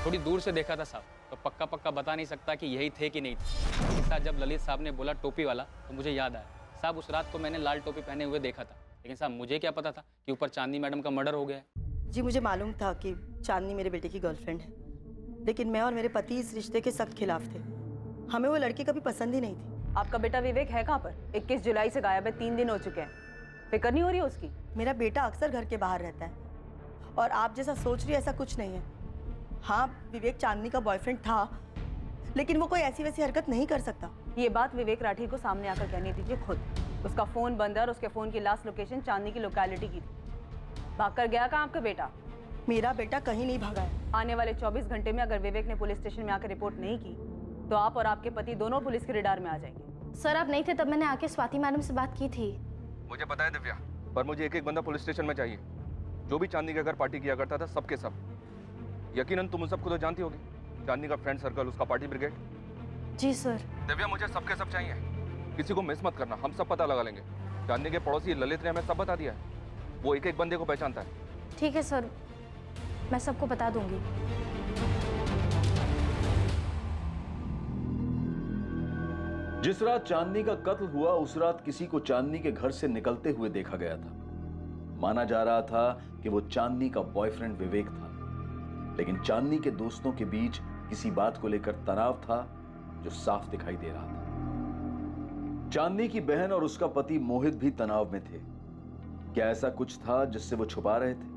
थोड़ी दूर से देखा था साहब, तो पक्का पक्का बता नहीं सकता कि यही थे कि नहीं थे। लेकिन साहब जब ललित साहब ने बोला टोपी वाला तो मुझे याद आया साहब उस रात को मैंने लाल टोपी पहने हुए देखा था। लेकिन साहब मुझे क्या पता था कि ऊपर चांदनी मैडम का मर्डर हो गया है। जी मुझे मालूम था कि चांदनी मेरे बेटे की गर्लफ्रेंड है, लेकिन मैं और मेरे पति इस रिश्ते के सख्त खिलाफ थे। हमें वो लड़की कभी पसंद ही नहीं थी। आपका बेटा विवेक है कहाँ पर? 21 जुलाई से गायब है, 3 दिन हो चुके हैं। फिक्र नहीं हो रही है उसकी? मेरा बेटा अक्सर घर के बाहर रहता है और आप जैसा सोच रही है ऐसा कुछ नहीं है। हाँ, विवेक चांदनी का बॉयफ्रेंड था, लेकिन वो कोई ऐसी वैसी हरकत नहीं कर सकता। ये बात विवेक राठी को सामने आकर कहनी दीजिए खुद। उसका फोन बंद है और उसके फोन की लास्ट लोकेशन चांदनी की लोकेलिटी की थी। भागकर गया कहाँ आपका बेटा? मेरा बेटा कहीं नहीं भागा है। आने वाले 24 घंटे में अगर विवेक ने पुलिस स्टेशन में आकर रिपोर्ट नहीं की तो आप और आपके पति दोनों पुलिस के रडार में आ जाएंगे। सर आप नहीं थे तब मैंने आके स्वाति मैडम से बात की थी। मुझे पता है दिव्या, पर मुझे एक एक बंदा पुलिस स्टेशन में चाहिए जो भी चांदनी के घर पार्टी किया करता था, सबके सब। यकीनन तुम उन सबको तो जानती होगी, चांदनी का फ्रेंड सर्कल, उसका पार्टी ब्रिगेड। जी सर। दिव्या मुझे सबके सब चाहिए, किसी को मिस मत करना, हम सब पता लगा लेंगे। चांदनी के पड़ोसी ललित ने हमें सब बता दिया है, वो एक एक बंदे को पहचानता है। ठीक है सर, मैं सबको बता दूंगी। जिस रात चांदनी का कत्ल हुआ उस रात किसी को चांदनी के घर से निकलते हुए देखा गया था। माना जा रहा था कि वो चांदनी का बॉयफ्रेंड विवेक था, लेकिन चांदनी के दोस्तों के बीच किसी बात को लेकर तनाव था जो साफ दिखाई दे रहा था। चांदनी की बहन और उसका पति मोहित भी तनाव में थे। क्या ऐसा कुछ था जिससे वो छुपा रहे थे?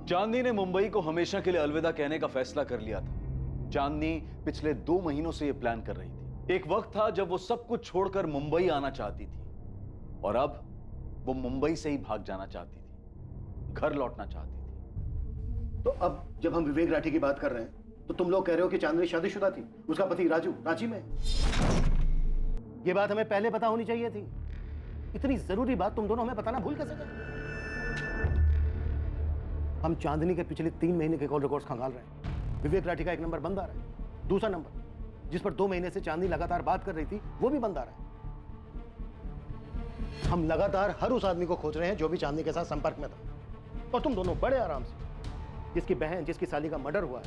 चांदनी ने मुंबई को हमेशा के लिए अलविदा कहने का फैसला कर लिया था। चांदनी पिछले 2 महीनों से यह प्लान कर रही थी। एक वक्त था जब वो सब कुछ छोड़कर मुंबई आना चाहती थी और अब वो मुंबई से ही भाग जाना चाहती थी, घर लौटना चाहती थी। तो अब जब हम विवेक राठी की बात कर रहे हैं तो तुम लोग कह रहे हो कि चांदनी शादीशुदा थी, उसका पति राजू रांची में। ये बात हमें पहले पता होनी चाहिए थी। इतनी जरूरी बात तुम दोनों हमें बताना भूल कैसे गए? हम चांदनी के पिछले 3 महीने के कॉल रिकॉर्ड्स खंगाल रहे हैं। विवेक राठी का एक नंबर बंद आ रहा है, दूसरा नंबर जिस पर 2 महीने से चांदनी लगातार बात कर रही थी वो भी बंद आ रहा है। हम लगातार हर उस आदमी को खोज रहे हैं जो भी चांदनी के साथ संपर्क में था, और तुम दोनों बड़े आराम से जिसकी बहन जिसकी साली का मर्डर हुआ है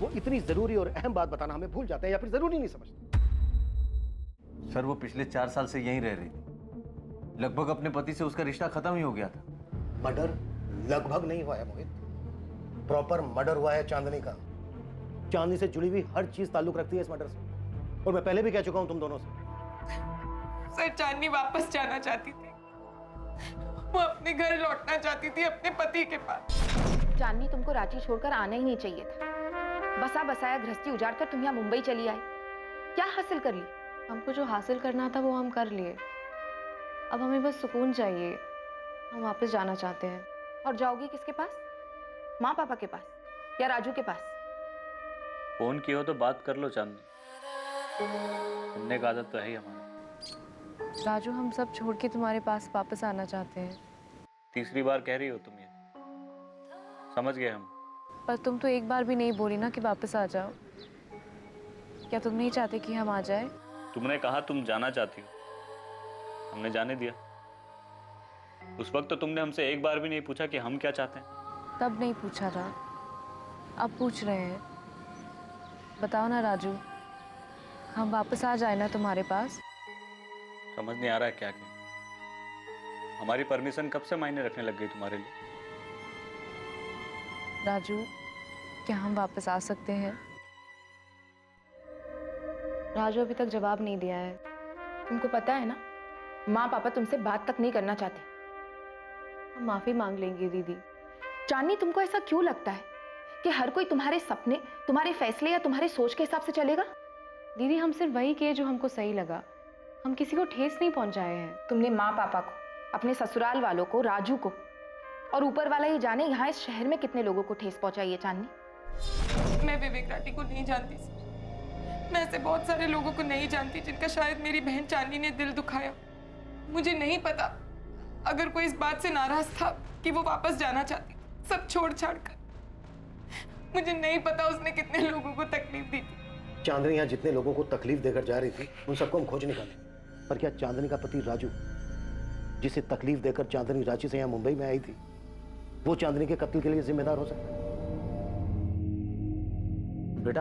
वो इतनी जरूरी और अहम बात बताना हमें भूल जाते हैं या फिर जरूरी नहीं समझते। सर वो पिछले 4 साल से यहीं रह रही थी, लगभग अपने पति से उसका रिश्ता खत्म ही हो गया था। मर्डर लगभग नहीं हुआ है मोहित, प्रॉपर मर्डर हुआ है चांदनी का। चांदनी से जुड़ी हुई हर चीज ताल्लुक रखती है इस मर्डर से, और मैं पहले भी कह चुका हूं तुम दोनों से। सर चांदनी वापस जाना चाहती थी, वो अपने घर लौटना चाहती थी अपने पति के पास। चांदनी तुमको रांची छोड़कर आना ही नहीं चाहिए था। बसा बसाया गृहस्थी उजाड़ कर तुम यहाँ मुंबई चली आई, क्या हासिल कर ली? हमको जो हासिल करना था वो हम कर लिए, अब हमें बस सुकून चाहिए। हम वापस जाना चाहते हैं। और जाओगी किसके पास? माँ पापा के पास या राजू के पास? फोन किया हो तो बात कर लो चांदनी, सुनने का आदत तो है ही हमारी। राजू हम सब छोड़ के तुम्हारे पास वापस आना चाहते हैं। तीसरी बार कह रही हो तुम ये, समझ गए हम। पर तुम तो एक बार भी नहीं बोली ना कि वापस आ जाओ। क्या तुम नहीं चाहते कि हम आ जाए? तुमने कहा तुम जाना चाहती हो, हमने जाने दिया। उस वक्त तो तुमने हमसे एक बार भी नहीं पूछा कि हम क्या चाहते हैं। तब नहीं पूछा था, अब पूछ रहे हैं। बताओ ना राजू, हम वापस आ जाए ना तुम्हारे पास? समझ नहीं आ रहा है क्या क्या। हमारी परमिशन कब से मायने रखने लग गई तुम्हारे लिए? राजू क्या हम वापस आ सकते हैं? राजू अभी तक जवाब नहीं दिया है। तुमको पता है ना, माँ पापा तुमसे बात तक नहीं करना चाहते। हम माफी मांग लेंगे दीदी। चांदनी, तुमको ऐसा क्यों लगता है कि हर कोई तुम्हारे सपने, तुम्हारे फैसले या तुम्हारी सोच के हिसाब से चलेगा? दीदी हम सिर्फ वही किए जो हमको सही लगा, हम किसी को ठेस नहीं पहुंचाए हैं। तुमने माँ पापा को, अपने ससुराल वालों को, राजू को, और ऊपर वाला ही जाने यहाँ इस शहर में कितने लोगों को ठेस पहुंचाई है चांदनी। मैं विवेक राठी को नहीं जानती सर। मैं ऐसे बहुत सारे लोगों को नहीं जानती जिनका शायद मेरी बहन चांदनी ने दिल दुखाया। मुझे नहीं पता अगर कोई इस बात से नाराज था कि वो वापस जाना चाहती सब छोड़ छाड़ कर। मुझे नहीं पता उसने कितने लोगों को तकलीफ दी थी। चांदनी यहाँ जितने लोगों को तकलीफ देकर जा रही थी उन सबको हम खोज निकालेंगे, पर क्या चांदनी का पति राजू, जिसे तकलीफ देकर चांदनी रांची से यहाँ मुंबई में आई थी, वो चांदनी के कत्ल के लिए जिम्मेदार हो सकता है? बेटा,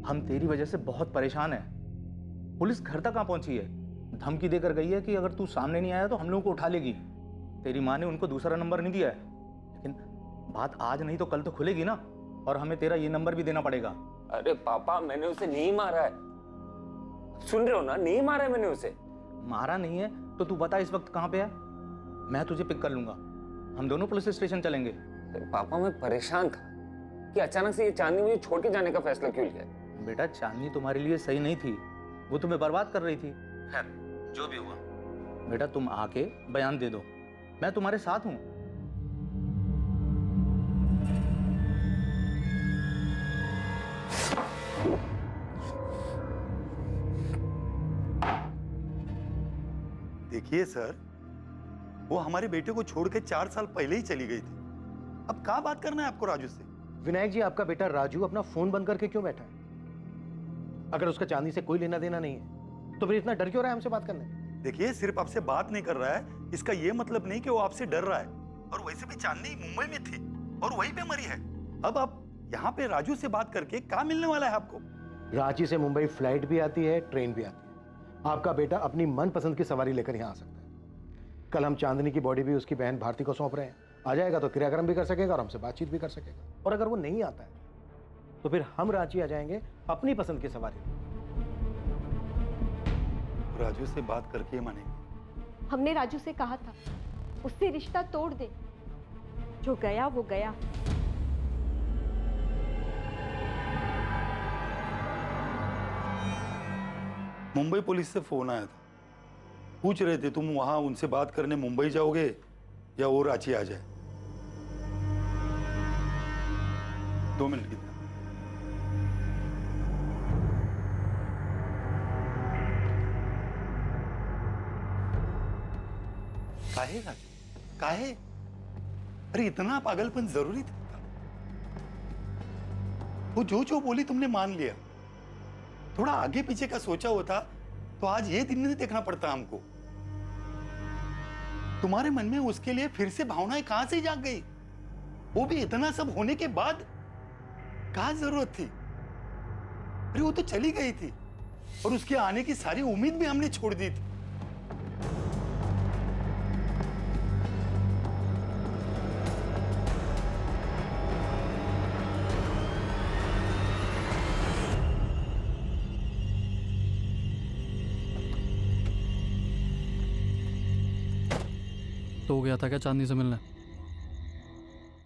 हम तेरी वजह से बहुत परेशान हैं। पुलिस घर तक कहाँ पहुंची है? धमकी देकर गई है कि अगर तू सामने नहीं आया तो हम लोगों को उठा लेगी। तेरी माँ ने उनको दूसरा नंबर नहीं दिया है, लेकिन बात आज नहीं तो कल तो खुलेगी ना, और हमें तेरा ये नंबर भी देना पड़ेगा। अरे पापा, मैंने उसे नहीं मारा है, सुन रहे हो ना? नहीं मारा है मैंने उसे। मारा नहीं है तो तू बता इस वक्त कहाँ पे है, मैं तुझे पिक कर लूंगा, हम दोनों पुलिस स्टेशन चलेंगे। पापा मैं परेशान था कि अचानक से ये चांदनी मुझे छोड़ के जाने का फैसला क्यों लिया। बेटा, चांदनी तुम्हारे लिए सही नहीं थी, वो तुम्हें बर्बाद कर रही थी। खैर जो भी हुआ, बेटा तुम आके बयान दे दो, मैं तुम्हारे साथ हूं। देखिए सर, वो हमारे बेटे को छोड़ के 4 साल पहले ही चली गई थी। अब क्या बात करना है आपको राजू से? विनायक जी, आपका बेटा राजू अपना फोन बंद करके क्यों बैठा है? अगर उसका चांदी से कोई लेना देना नहीं है तो फिर इतना डर क्यों रहा है हमसे बात करने? देखिए, सिर्फ आपसे बात नहीं कर रहा है, इसका ये मतलब नहीं कि वो आपसे डर रहा है। और वैसे भी चांदनी मुंबई में थी और वहीं पे मरी है। अब आप यहाँ पे राजू से बात करके क्या मिलने वाला है आपको? रांची से मुंबई फ्लाइट भी आती है, ट्रेन भी आती है। आपका बेटा अपनी मनपसंद की सवारी लेकर यहाँ आ सकता है। कल हम चांदनी की बॉडी भी उसकी बहन भारती को सौंप रहे हैं। आ जाएगा तो क्रियाक्रम भी कर सकेगा और हमसे बातचीत भी कर सकेगा। और अगर वो नहीं आता है तो फिर हम रांची आ जाएंगे अपनी पसंद की सवारी। राजू से बात करके मानेंगे। हमने राजू से कहा था उससे रिश्ता तोड़ दे, जो गया वो गया। मुंबई पुलिस से फोन आया था, पूछ रहे थे तुम वहां उनसे बात करने मुंबई जाओगे या वो रांची आ जाए। 2 मिनट की। काहे राजू, काहे? अरे इतना पागलपन जरूरी था? वो जो बोली तुमने मान लिया। थोड़ा आगे पीछे का सोचा होता तो आज ये दिन नहीं देखना पड़ता हमको। तुम्हारे मन में उसके लिए फिर से भावनाएं कहां से जाग गई? वो भी इतना सब होने के बाद? क्या जरूरत थी? अरे वो तो चली गई थी और उसके आने की सारी उम्मीद भी हमने छोड़ दी थी। तो गया था क्या चांदनी से मिलने?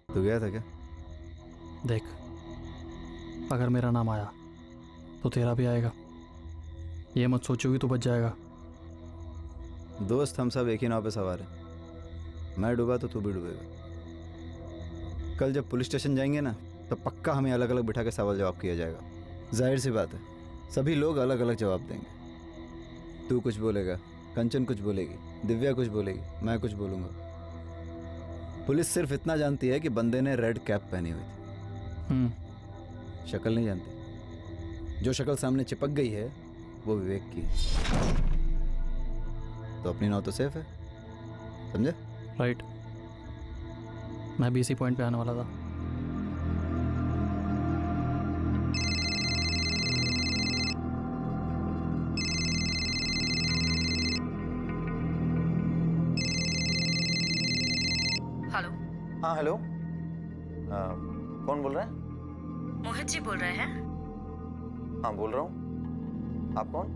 तो गया था क्या? देख, अगर मेरा नाम आया तो तेरा भी आएगा। ये मत सोचोगी तो बच जाएगा। दोस्त हम सब एक ही नाव पे सवार हैं। मैं डूबा तो तू भी डूबेगा। कल जब पुलिस स्टेशन जाएंगे ना तो पक्का हमें अलग अलग बिठा के सवाल जवाब किया जाएगा। जाहिर सी बात है, सभी लोग अलग अलग जवाब देंगे। तू कुछ बोलेगा, कंचन कुछ बोलेगी, दिव्या कुछ बोलेगी, मैं कुछ बोलूँगा। पुलिस सिर्फ इतना जानती है कि बंदे ने रेड कैप पहनी हुई थी। शक्ल नहीं जानती। जो शक्ल सामने चिपक गई है वो विवेक की है। तो अपनी नाव तो सेफ है, समझे? राइट, मैं भी इसी पॉइंट पे आने वाला था। हाँ हेलो, कौन बोल रहा है? मोहित जी बोल रहे हैं? हाँ बोल रहा हूँ। आप कौन?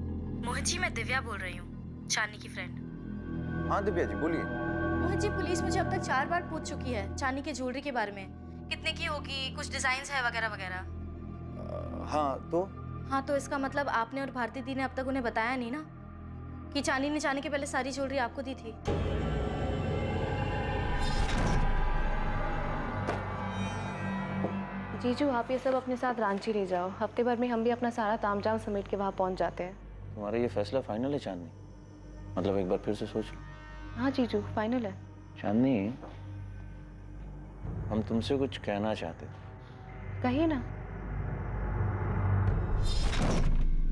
मोहित जी, मैं दिव्या बोल रही हूँ, चांदनी की फ्रेंड। हाँ दिव्या जी बोलिए। मोहित जी, पुलिस मुझे अब तक 4 बार पूछ चुकी है चांदनी के ज्वेलरी के बारे में, कितने की होगी, कुछ डिजाइन है वगैरह वगैरह। हाँ तो इसका मतलब आपने और भारती दी ने अब तक उन्हें बताया नहीं ना कि चांदनी ने जाने के पहले सारी ज्वेलरी आपको दी थी? जीजू, आप ये सब अपने साथ रांची ले जाओ। हफ्ते भर में हम भी अपना सारा तामझाम समेट के वहाँ पहुँच जाते हैं। तुम्हारा ये फैसला फाइनल है चांदनी? मतलब एक बार फिर से सोच लो। हाँ जीजू, फाइनल है। चांदनी, हम तुमसे कुछ कहना चाहते थे। कहिए ना।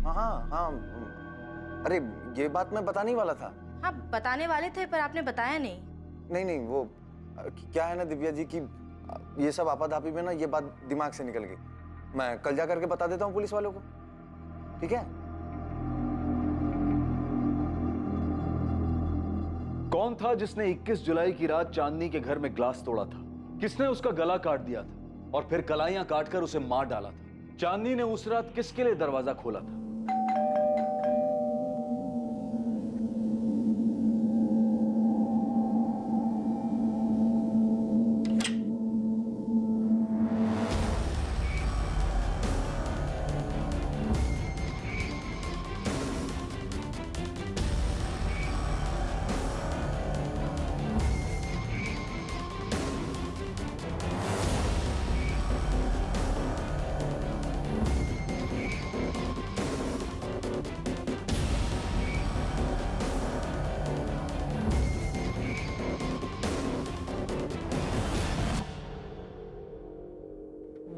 हाँ, अरे ये बात मैं बताने ही वाला था। हाँ, बताने वाले थे पर आपने बताया नहीं। नहीं, वो क्या है ना दिव्या जी कि ये सब आपाधापी में ना ये बात दिमाग से निकल गई। मैं कल जा करके बता देता हूँ पुलिस वालों को, ठीक है? कौन था जिसने 21 जुलाई की रात चांदनी के घर में ग्लास तोड़ा था? किसने उसका गला काट दिया था और फिर कलाइयां काटकर उसे मार डाला था? चांदनी ने उस रात किसके लिए दरवाजा खोला था?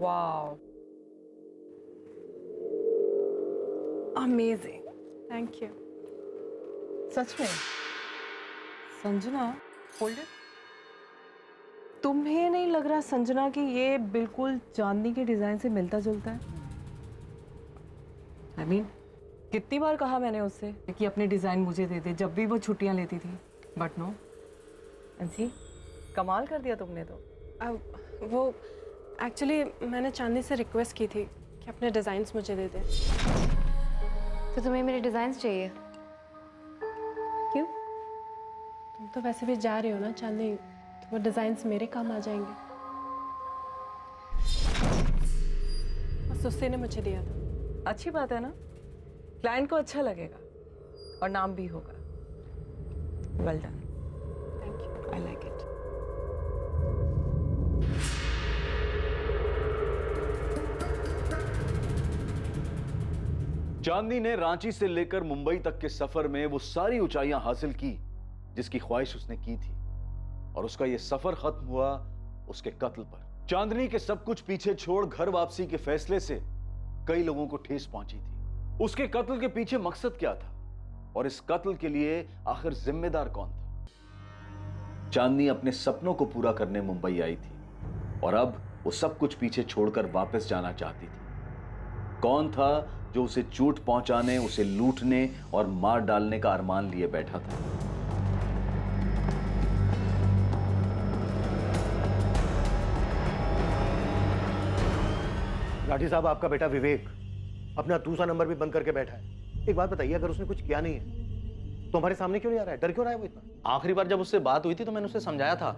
Wow, amazing, thank you. सच में संजना, होल्ड इट। तुम्हें नहीं लग रहा संजना कि ये बिल्कुल चांदनी के डिजाइन से मिलता जुलता है? I mean, कितनी बार कहा मैंने उससे कि अपने डिजाइन मुझे दे दे जब भी वो छुट्टियां लेती थी, बट नो। एंसी, कमाल कर दिया तुमने तो। वो एक्चुअली मैंने चांदनी से रिक्वेस्ट की थी कि अपने डिज़ाइंस मुझे दे दे। तो तुम्हें मेरे डिजाइन्स चाहिए? क्यों? तुम तो वैसे भी जा रहे हो ना चांदनी, तो वो डिज़ाइंस मेरे काम आ जाएंगे। बस उससे ने मुझे दिया था। अच्छी बात है ना, क्लाइंट को अच्छा लगेगा और नाम भी होगा। Well done, thank you, I like it. Chandni ने रांची से लेकर मुंबई तक के सफर में वो सारी ऊंचाइयां हासिल की जिसकी ख्वाहिश उसने की थी, और उसका ये सफर खत्म हुआ उसके कत्ल पर। चांदनी के सब कुछ पीछे छोड़ घर वापसी के फैसले से कई लोगों को ठेस पहुंची थी। उसके कत्ल के पीछे मकसद क्या था और इस कत्ल के लिए आखिर जिम्मेदार कौन था? चांदनी अपने सपनों को पूरा करने मुंबई आई थी और अब वो सब कुछ पीछे छोड़कर वापस जाना चाहती थी। कौन था जो उसे चोट पहुंचाने, उसे लूटने और मार डालने का अरमान लिए बैठा था? राठी साहब, आपका बेटा विवेक अपना दूसरा नंबर भी बंद करके बैठा है। एक बात बताइए, अगर उसने कुछ किया नहीं है तो हमारे सामने क्यों नहीं आ रहा है? डर क्यों रहा है वो इतना? आखिरी बार जब उससे बात हुई थी तो मैंने उसे समझाया था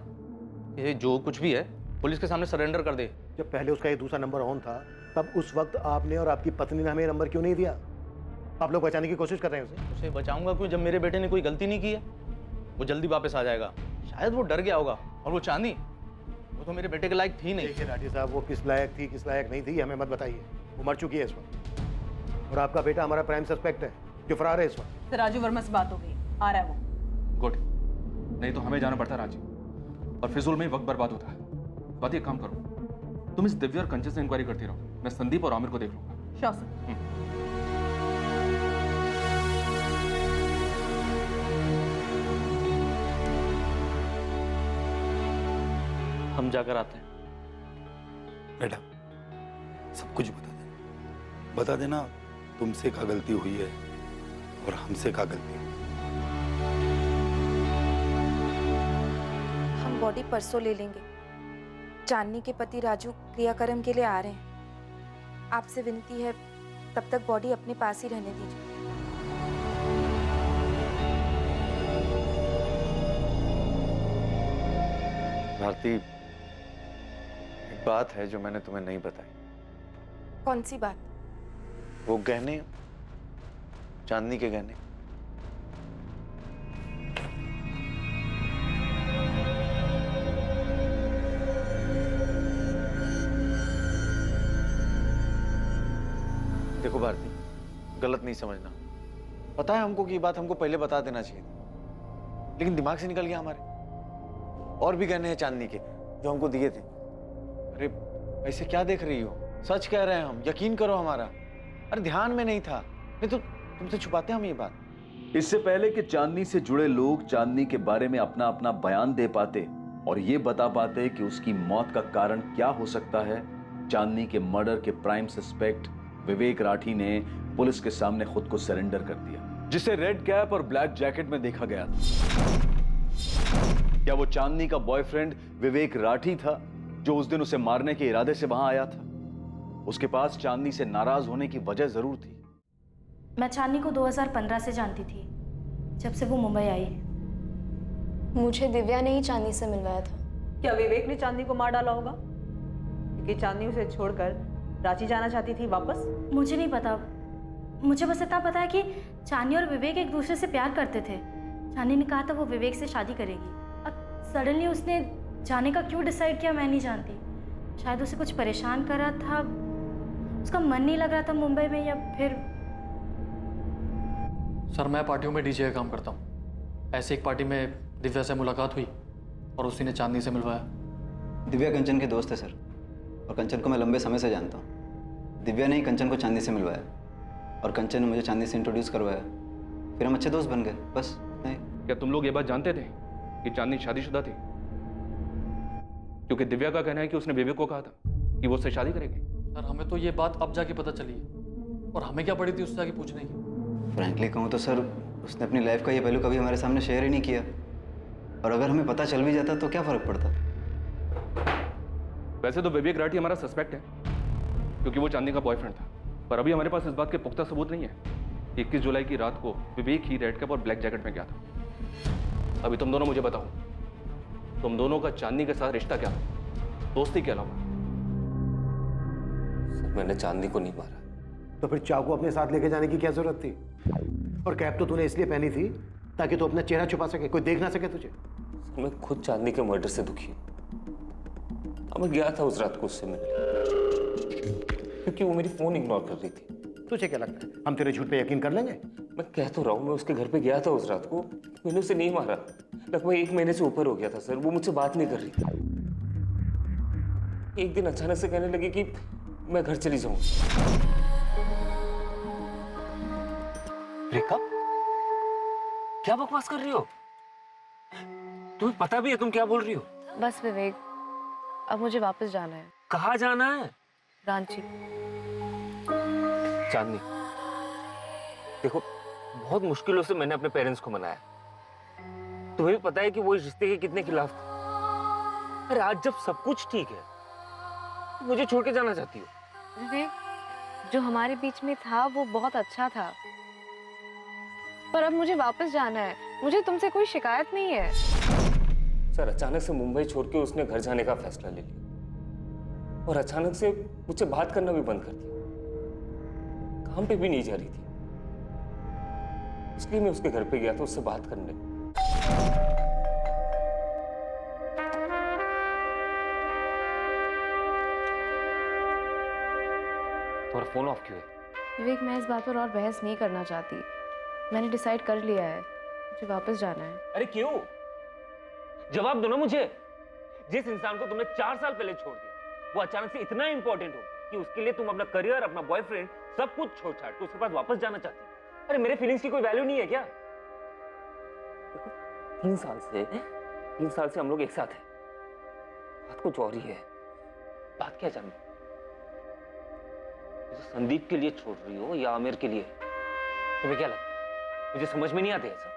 ये जो कुछ भी है पुलिस के सामने सरेंडर कर दे। जब पहले उसका ये दूसरा नंबर ऑन था तब उस वक्त आपने और आपकी पत्नी ने हमें नंबर क्यों नहीं दिया? आप लोग बचाने की कोशिश कर रहे हैं उसे बचाऊंगा क्यों जब मेरे बेटे ने कोई गलती नहीं की है? वो जल्दी वापस आ जाएगा। शायद वो डर गया होगा। और वो चांदनी, वो तो मेरे बेटे के लाइक थी नहीं। देखिए राठी साहब, वो किस लायक थी किस लायक नहीं थी हमें मत बताइए। वो मर चुकी है इस वक्त, और आपका बेटा हमारा प्राइम सस्पेक्ट है जो फरार है इस वक्त। राजू वर्मा से बात हो गई, आ रहा है वो। गुड, नहीं तो हमें जाना पड़ता रांची और फिजूल में ही वक्त बर्बाद होता है। बात एक काम करो, तुम इस दिव्या और कंचन से इंक्वायरी करती रहो, मैं संदीप और आमिर को देख लूंगा। Sure sir. हम जाकर आते हैं। बेटा, सब कुछ बता देना तुमसे क्या गलती हुई है और हमसे क्या गलती। बॉडी परसों ले लेंगे। चांदनी के पति राजू क्रियाक्रम के लिए आ रहे हैं। आपसे विनती है तब तक बॉडी अपने पास ही रहने दीजिए। भारती, एक बात है जो मैंने तुम्हें नहीं बताई। कौन सी बात? वो गहने, चांदनी के गहने। देखो भारती, गलत नहीं समझना। पता है हमको कि ये बात हमको पहले बता देना चाहिए था, लेकिन दिमाग से निकल गया हमारे। और भी गहने हैं चांदनी के जो हमको दिए थे। अरे ऐसे क्या देख रही हो? सच कह रहे हैं हम, यकीन करो हमारा। अरे ध्यान में नहीं था, नहीं तो तुमसे छुपाते हम ये बात। इससे पहले कि चांदनी से जुड़े लोग चांदनी के बारे में अपना अपना बयान दे पाते और ये बता पाते कि उसकी मौत का कारण क्या हो सकता है, चांदनी के मर्डर के प्राइम सस्पेक्ट विवेक राठी ने पुलिस के सामने खुद को सरेंडर कर दिया, जिसे रेड कैप और ब्लैक जैकेट में देखा गया था। क्या वो चांदनी का बॉयफ्रेंड विवेक राठी था जो उस दिन उसे मारने के इरादे से वहां आया था? उसके पास चांदनी से नाराज होने की वजह जरूर थी। मैं चांदनी को 2015 से जानती थी, जब से वो मुंबई आई। मुझे दिव्या ने ही चांदनी से मिलवाया था। क्या विवेक ने चांदनी को मार डाला होगा? क्योंकि चांदनी उसे छोड़कर रांची जाना चाहती थी वापस। मुझे नहीं पता, मुझे बस इतना पता है कि चांदनी और विवेक एक दूसरे से प्यार करते थे। चांदनी ने कहा था वो विवेक से शादी करेगी। अब सडनली उसने जाने का क्यों डिसाइड किया मैं नहीं जानती। शायद उसे कुछ परेशान कर रहा था, उसका मन नहीं लग रहा था मुंबई में, या फिर। सर मैं पार्टियों में डीजे का काम करता हूँ। ऐसे एक पार्टी में दिव्या से मुलाकात हुई और उसी ने चांदनी से मिलवाया। दिव्या कंचन के दोस्त है सर, और कंचन को मैं लंबे समय से जानता हूँ। दिव्या ने ही कंचन को चांदनी से मिलवाया और कंचन ने मुझे चांदनी से इंट्रोड्यूस करवाया, फिर हम अच्छे दोस्त बन गए, बस इतना ही। क्या तुम लोग ये बात जानते थे कि चांदनी शादीशुदा थी? क्योंकि दिव्या का कहना है कि उसने विवेक को कहा था कि वो उससे शादी करेगी। सर हमें तो ये बात अब जाके पता चली है, और हमें क्या पड़ी थी उससे जाके पूछने की। फ्रैंकली कहूँ तो सर, उसने अपनी लाइफ का ये पहलू कभी हमारे सामने शेयर ही नहीं किया, और अगर हमें पता चल भी जाता तो क्या फर्क पड़ता। वैसे तो विवेक राठी हमारा सस्पेक्ट है क्योंकि वो चांदनी का बॉयफ्रेंड था, पर अभी हमारे पास इस बात के पुख्ता सबूत नहीं है। 21 जुलाई की रात को विवेक ही रेड कैप और ब्लैक जैकेट में गया था। अभी तुम दोनों मुझे बताओ, तुम दोनों का चांदनी के साथ रिश्ता क्या था, दोस्ती के अलावा? सर मैंने चांदनी को नहीं मारा। तो फिर चाकू अपने साथ लेके जाने की क्या जरूरत थी? और कैप तो तूने इसलिए पहनी थी ताकि तू अपना चेहरा छुपा सके, कोई देख ना सके तुझे। सर मैं खुद चांदनी के मर्डर से दुखी हूँ। मैं गया था उस रात को उससे मिलने, क्योंकि वो मेरी फोन इग्नोर कर रही थी। तुझे क्या लगता है हम तेरे झूठ पे यकीन कर लेंगे? मैं कह तो रहा हूँ, मैं उसके घर पे गया था उस रात को, मैंने उसे नहीं मारा। लगभग 1 महीने से ऊपर हो गया था सर, वो मुझसे बात नहीं कर रही थी। एक दिन अचानक से कहने लगी कि मैं घर चली जाऊँ। रेखा, क्या बकवास कर रही हो? तुम्हें पता भी है तुम क्या बोल रही हो? बस विवेक, अब मुझे वापस जाना है। कहाँ जाना है? रांची। चांदनी, देखो बहुत मुश्किलों से मैंने अपने पेरेंट्स को मनाया। तुम्हें भी पता है कि वो इस रिश्ते के कितने खिलाफ थे। अरे आज जब सब कुछ ठीक है, तो मुझे छोड़ के जाना चाहती हो? विवेक, जो हमारे बीच में था वो बहुत अच्छा था, पर अब मुझे वापस जाना है। मुझे तुमसे कोई शिकायत नहीं है। सर अचानक से मुंबई छोड़ के उसने घर जाने का फैसला ले लिया, और अचानक से मुझसे बात करना भी बंद कर दिया। काम पे भी नहीं जा रही थी, इसलिए मैं उसके घर पे गया था उससे बात करने। तुम्हारा फोन ऑफ क्यों है? विवेक, मैं इस बात पर और बहस नहीं करना चाहती। मैंने डिसाइड कर लिया है, मुझे वापस जाना है। अरे क्यों? जवाब दो ना मुझे। जिस इंसान को तुमने 4 साल पहले छोड़ दिया, वो अचानक से इतना इंपॉर्टेंट हो कि उसके लिए तुम अपना करियर, अपना बॉयफ्रेंड, सब कुछ छोड़ छाड़ के उसके पास वापस जाना चाहती हो। अरे मेरे फीलिंग्स की कोई वैल्यू नहीं है क्या? देखो 3 साल से हम लोग एक साथ हैं। बात कुछ और ही है। बात क्या जाननी? मुझे संदीप के लिए छोड़ रही हो या आमिर के लिए? तुम्हें क्या लगता है मुझे समझ में नहीं आते ऐसा?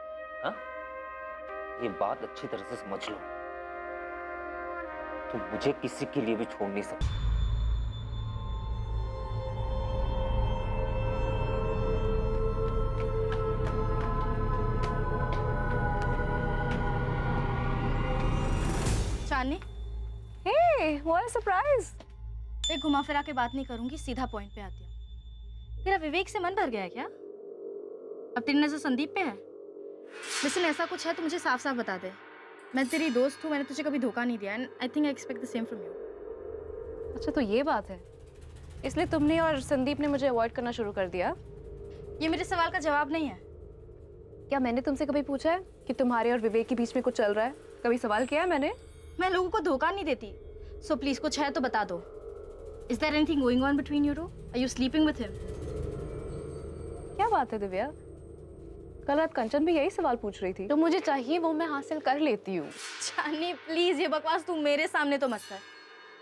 हाँ, ये बात अच्छी तरह से समझ लो, तुम मुझे किसी के लिए भी छोड़ नहीं सकते। चांदनी, हे व्हाट अ सरप्राइज। मैं घुमा फिरा के बात नहीं करूंगी, सीधा पॉइंट पे आती हूँ। तेरा विवेक से मन भर गया है क्या? अब तेरी नजर संदीप पे है? लिसन, ऐसा कुछ है तो मुझे साफ साफ बता दे। मैं तेरी दोस्त हूँ, मैंने तुझे कभी धोखा नहीं दिया, and I think I expect the same from you. अच्छा तो ये बात है, इसलिए तुमने और संदीप ने मुझे अवॉइड करना शुरू कर दिया? ये मेरे सवाल का जवाब नहीं है। क्या मैंने तुमसे कभी पूछा है कि तुम्हारे और विवेक के बीच में कुछ चल रहा है? कभी सवाल किया है मैंने? मैं लोगों को धोखा नहीं देती, सो प्लीज कुछ है तो बता दो। Is there anything going on between you two? Are you sleeping with him? क्या बात है दिव्या, कल रात कंचन भी यही सवाल पूछ रही थी। जो मुझे चाहिए वो मैं हासिल कर लेती हूँ। चांदनी प्लीज ये बकवास तू मेरे सामने तो मत कर।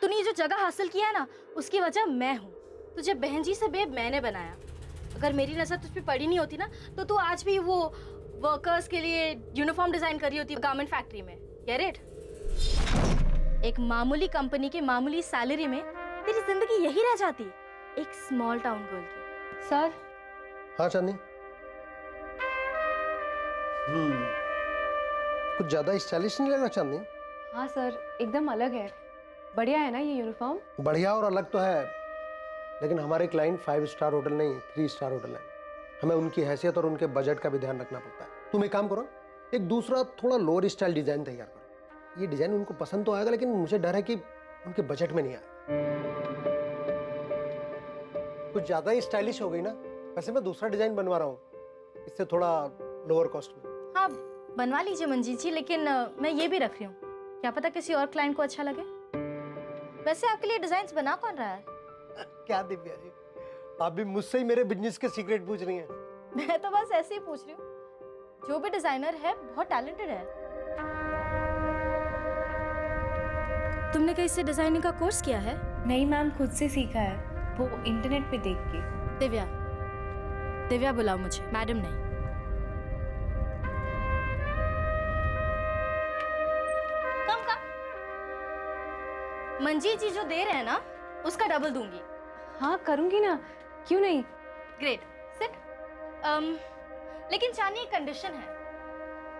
तूने जो जगह हासिल किया है ना, उसकी वजह मैं हूँ। तुझे बहन जी से बेब मैंने बनाया। अगर मेरी नजर तुझ पे पड़ी नहीं होती ना, तो तू आज भी वो वर्कर्स के लिए यूनिफॉर्म डिजाइन कर रही होती गारमेंट फैक्ट्री में। Get it? एक मामूली कंपनी के मामूली सैलरी में तेरी जिंदगी यही रह जाती, एक स्मॉल टाउन गर्ल की। सर। हाँ चांदनी। कुछ ज्यादा स्टाइलिश नहीं लगा चांदनी? हाँ सर, एकदम अलग है। बढ़िया है ना ये यूनिफॉर्म? बढ़िया और अलग तो है, लेकिन हमारे क्लाइंट 5 स्टार होटल नहीं 3 स्टार होटल है। हमें उनकी हैसियत और उनके बजट का भी ध्यान रखना पड़ता है। तुम एक काम करो, एक दूसरा थोड़ा लोअर स्टाइल डिजाइन तैयार करो। ये डिजाइन उनको पसंद तो आएगा, लेकिन मुझे डर है कि उनके बजट में नहीं आएगा। कुछ ज्यादा ही स्टाइलिश हो गई ना। वैसे मैं दूसरा डिजाइन बनवा रहा हूँ, इससे थोड़ा लोअर कॉस्ट में। हाँ बनवा लीजिए मंजीत जी, लेकिन मैं ये भी रख रही हूँ, क्या पता किसी और क्लाइंट को अच्छा लगे। वैसे आपके लिए डिजाइन्स बना कौन रहा है? क्या दिव्या जी, आप भी मुझसे ही मेरे बिजनेस के सीक्रेट पूछ रही हैं? मैं तो बस ऐसे ही पूछ रही हूँ। जो भी डिजाइनर है बहुत टैलेंटेड है। तुमने कहीं से डिजाइनिंग का कोर्स किया है? नहीं मैम, खुद से सीखा है, वो इंटरनेट पे देख के। दिव्या, दिव्या बुलाओ मुझे, मैडम नहीं। कम कम। मंजीत जी जो दे रहे हैं ना, उसका डबल दूंगी। हाँ करूंगी ना, क्यों नहीं। Great, sit. लेकिन चांदनी एक कंडीशन है।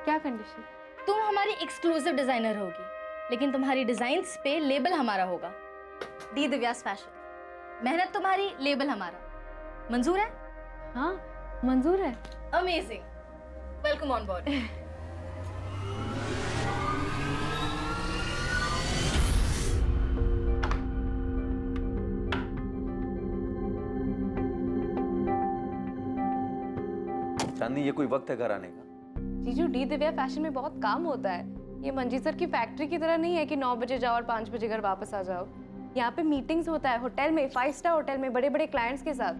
क्या कंडीशन? तुम हमारी एक्सक्लूसिव डिजाइनर होगी, लेकिन तुम्हारी डिजाइन्स पे लेबल हमारा होगा, दी दिव्यास फैशन। मेहनत तुम्हारी, लेबल हमारा। मंजूर है? हाँ मंजूर है। Amazing, welcome on board. Chandni ये कोई वक्त है घर आने का? जीजू, डी दिव्या फैशन में बहुत काम होता है। ये मंजीत सर की फैक्ट्री की तरह नहीं है कि 9 बजे जाओ और 5 बजे घर वापस आ जाओ। यहाँ पे मीटिंग्स होता है होटल में, 5 स्टार होटल में, बड़े बड़े क्लाइंट्स के साथ।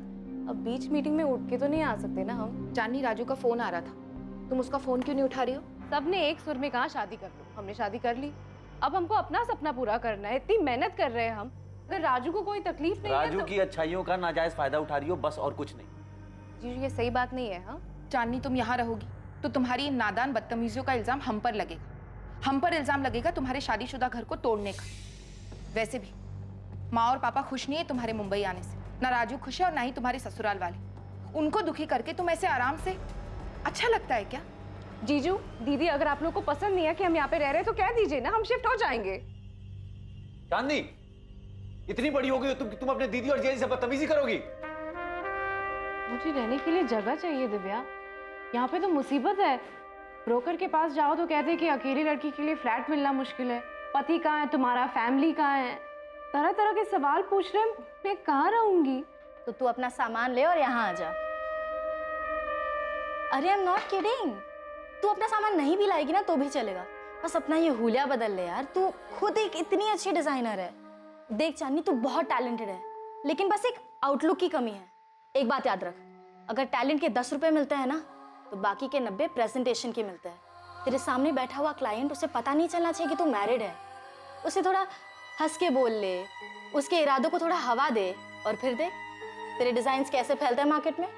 अब बीच मीटिंग में उठ के तो नहीं आ सकते ना हम। चांदनी, राजू का फोन आ रहा था, तुम उसका फोन क्यों नहीं उठा रही हो? सबने एक सुर में कहा शादी कर लो, हमने शादी कर ली। अब हमको अपना सपना पूरा करना है, इतनी मेहनत कर रहे हैं हम। अगर राजू को कोई तकलीफ नहीं है राजू की अच्छाइयों का नाजायज फायदा उठा रही हो, बस और कुछ नहीं। जीजू ये सही बात नहीं है। हाँ चांदनी, तुम यहाँ रहोगी तो तुम्हारी इन नादान बदतमीजियों का इल्जाम हम पर लगेगा। हम पर इल्जाम लगेगा तुम्हारे शादीशुदा घर को तोड़ने का। वैसे भी माँ और पापा खुश नहीं है तुम्हारे मुंबई आने से। ना राजू खुश है और ना ही तुम्हारे ससुराल वाले। उनको दुखी करके तुम ऐसे आराम से अच्छा लगता है क्या? जीजू दीदी, अगर आप लोग को पसंद नहीं है कि हम यहाँ पे रह रहे हैं तो कह दीजिए ना, हम शिफ्ट हो जाएंगे। चांदनी, इतनी बड़ी हो गई हो तुम अपने दीदी और जीजा से बदतमीजी करोगी? मुझे रहने के लिए जगह चाहिए दिव्या, यहाँ पे तो मुसीबत है। ब्रोकर के पास जाओ तो कहते हैं कि अकेली लड़की के लिए फ्लैट मिलना मुश्किल है। पति कहाँ है तुम्हारा, फैमिली कहाँ है, तरह तरह के सवाल पूछ रहे हैं। मैं कहाँ रहूंगी? तो तू अपना सामान ले और यहाँ आ जा। अरे आई एम नॉट किडिंग। तू अपना सामान नहीं भी लाएगी ना तो भी चलेगा, बस अपना ये हुलिया बदल ले यार। तू खुद एक इतनी अच्छी डिजाइनर है। देख चांदनी, तू बहुत टैलेंटेड है, लेकिन बस एक आउटलुक की कमी है। एक बात याद रख, अगर टैलेंट के 10 रुपए मिलते हैं ना, तो बाकी के 90 प्रेजेंटेशन के मिलते हैं। तेरे सामने बैठा हुआ क्लाइंट, उसे पता नहीं चलना चाहिए कि तू मैरिड है। उसे थोड़ा हंस के बोल ले, उसके इरादों को थोड़ा हवा दे, और फिर देख तेरे डिजाइन्स कैसे फैलते हैं मार्केट में।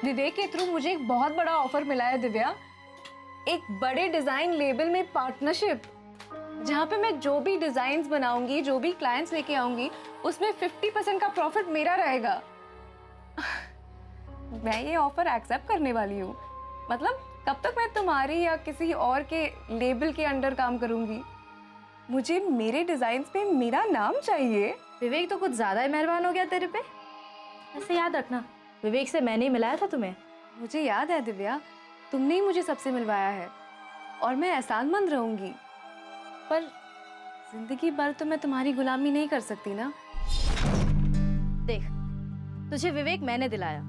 विवेक के थ्रू मुझे एक बहुत बड़ा ऑफर मिला है दिव्या, एक बड़े डिजाइन लेबल में पार्टनरशिप, जहाँ पे मैं जो भी डिजाइन्स बनाऊंगी, जो भी क्लाइंट्स लेके आऊंगी, उसमें 50% का प्रॉफिट मेरा रहेगा। मैं ये ऑफर एक्सेप्ट करने वाली हूँ। मतलब कब तक मैं तुम्हारी या किसी और के लेबल के अंडर काम करूंगी? मुझे मेरे डिजाइन्स पे मेरा नाम चाहिए। विवेक तो कुछ ज्यादा ही मेहरबान हो गया तेरे पे। ऐसे याद रखना, विवेक से मैंने ही मिलाया था तुम्हें। मुझे याद है दिव्या, तुमने ही मुझे सबसे मिलवाया है और मैं एहसानमंद रहूंगी, पर जिंदगी भर तो मैं तुम्हारी गुलामी नहीं कर सकती ना। देख, तुझे विवेक मैंने दिलाया,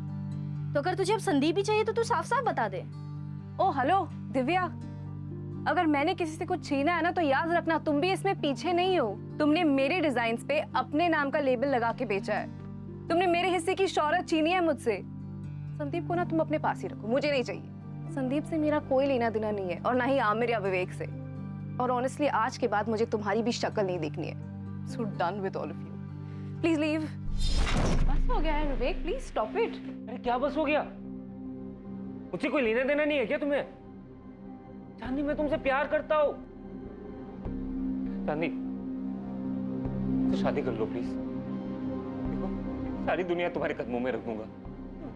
तो अगर तुझे अब संदीप ही चाहिए तो तू साफ साफ बता दे। ओ हेलो दिव्या, अगर मैंने किसी से कुछ छीना है ना तो याद रखना तुम भी इसमें पीछे नहीं हो। तुमने मेरे डिजाइन्स पे अपने नाम का लेबल लगा के बेचा है, तुमने मेरे हिस्से की शौहरत छीनी है मुझसे। संदीप को ना तुम अपने पास ही रखो, मुझे नहीं चाहिए। संदीप से मेरा कोई लेना देना नहीं है और ना ही आमिर या विवेक से। और ऑनेस्टली आज के बाद मुझे तुम्हारी भी शक्ल नहीं देखनी है। So done with all of you, please leave. बस हो गया है विवेक, प्लीज स्टॉप इट। अरे क्या बस हो गया? मुझसे कोई लेना देना नहीं है क्या तुम्हें? चांदनी, मैं तुमसे प्यार करता हूँ। चांदनी, तो शादी कर लो प्लीज। देखो, सारी दुनिया तुम्हारे कदमों में रख दूंगा,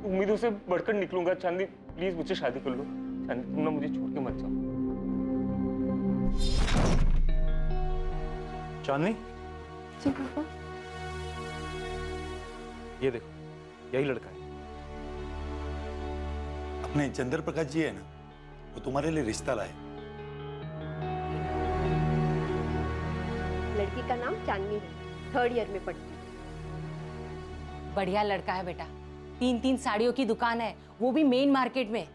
उम्मीदों से बढ़कर निकलूंगा। चांदनी प्लीज मुझसे शादी कर लो। चांदनी, तुम ना मुझे छोड़ के मत जाओ। चांदनी, जी पापा। ये देखो, यही लड़का है। अपने चंद्र प्रकाश जी है ना, वो तुम्हारे लिए रिश्ता लाए। लड़की का नाम चांदनी है, 3rd ईयर में पढ़ती है। बढ़िया लड़का है बेटा, 3 साड़ियों की दुकान है, वो भी मेन मार्केट में।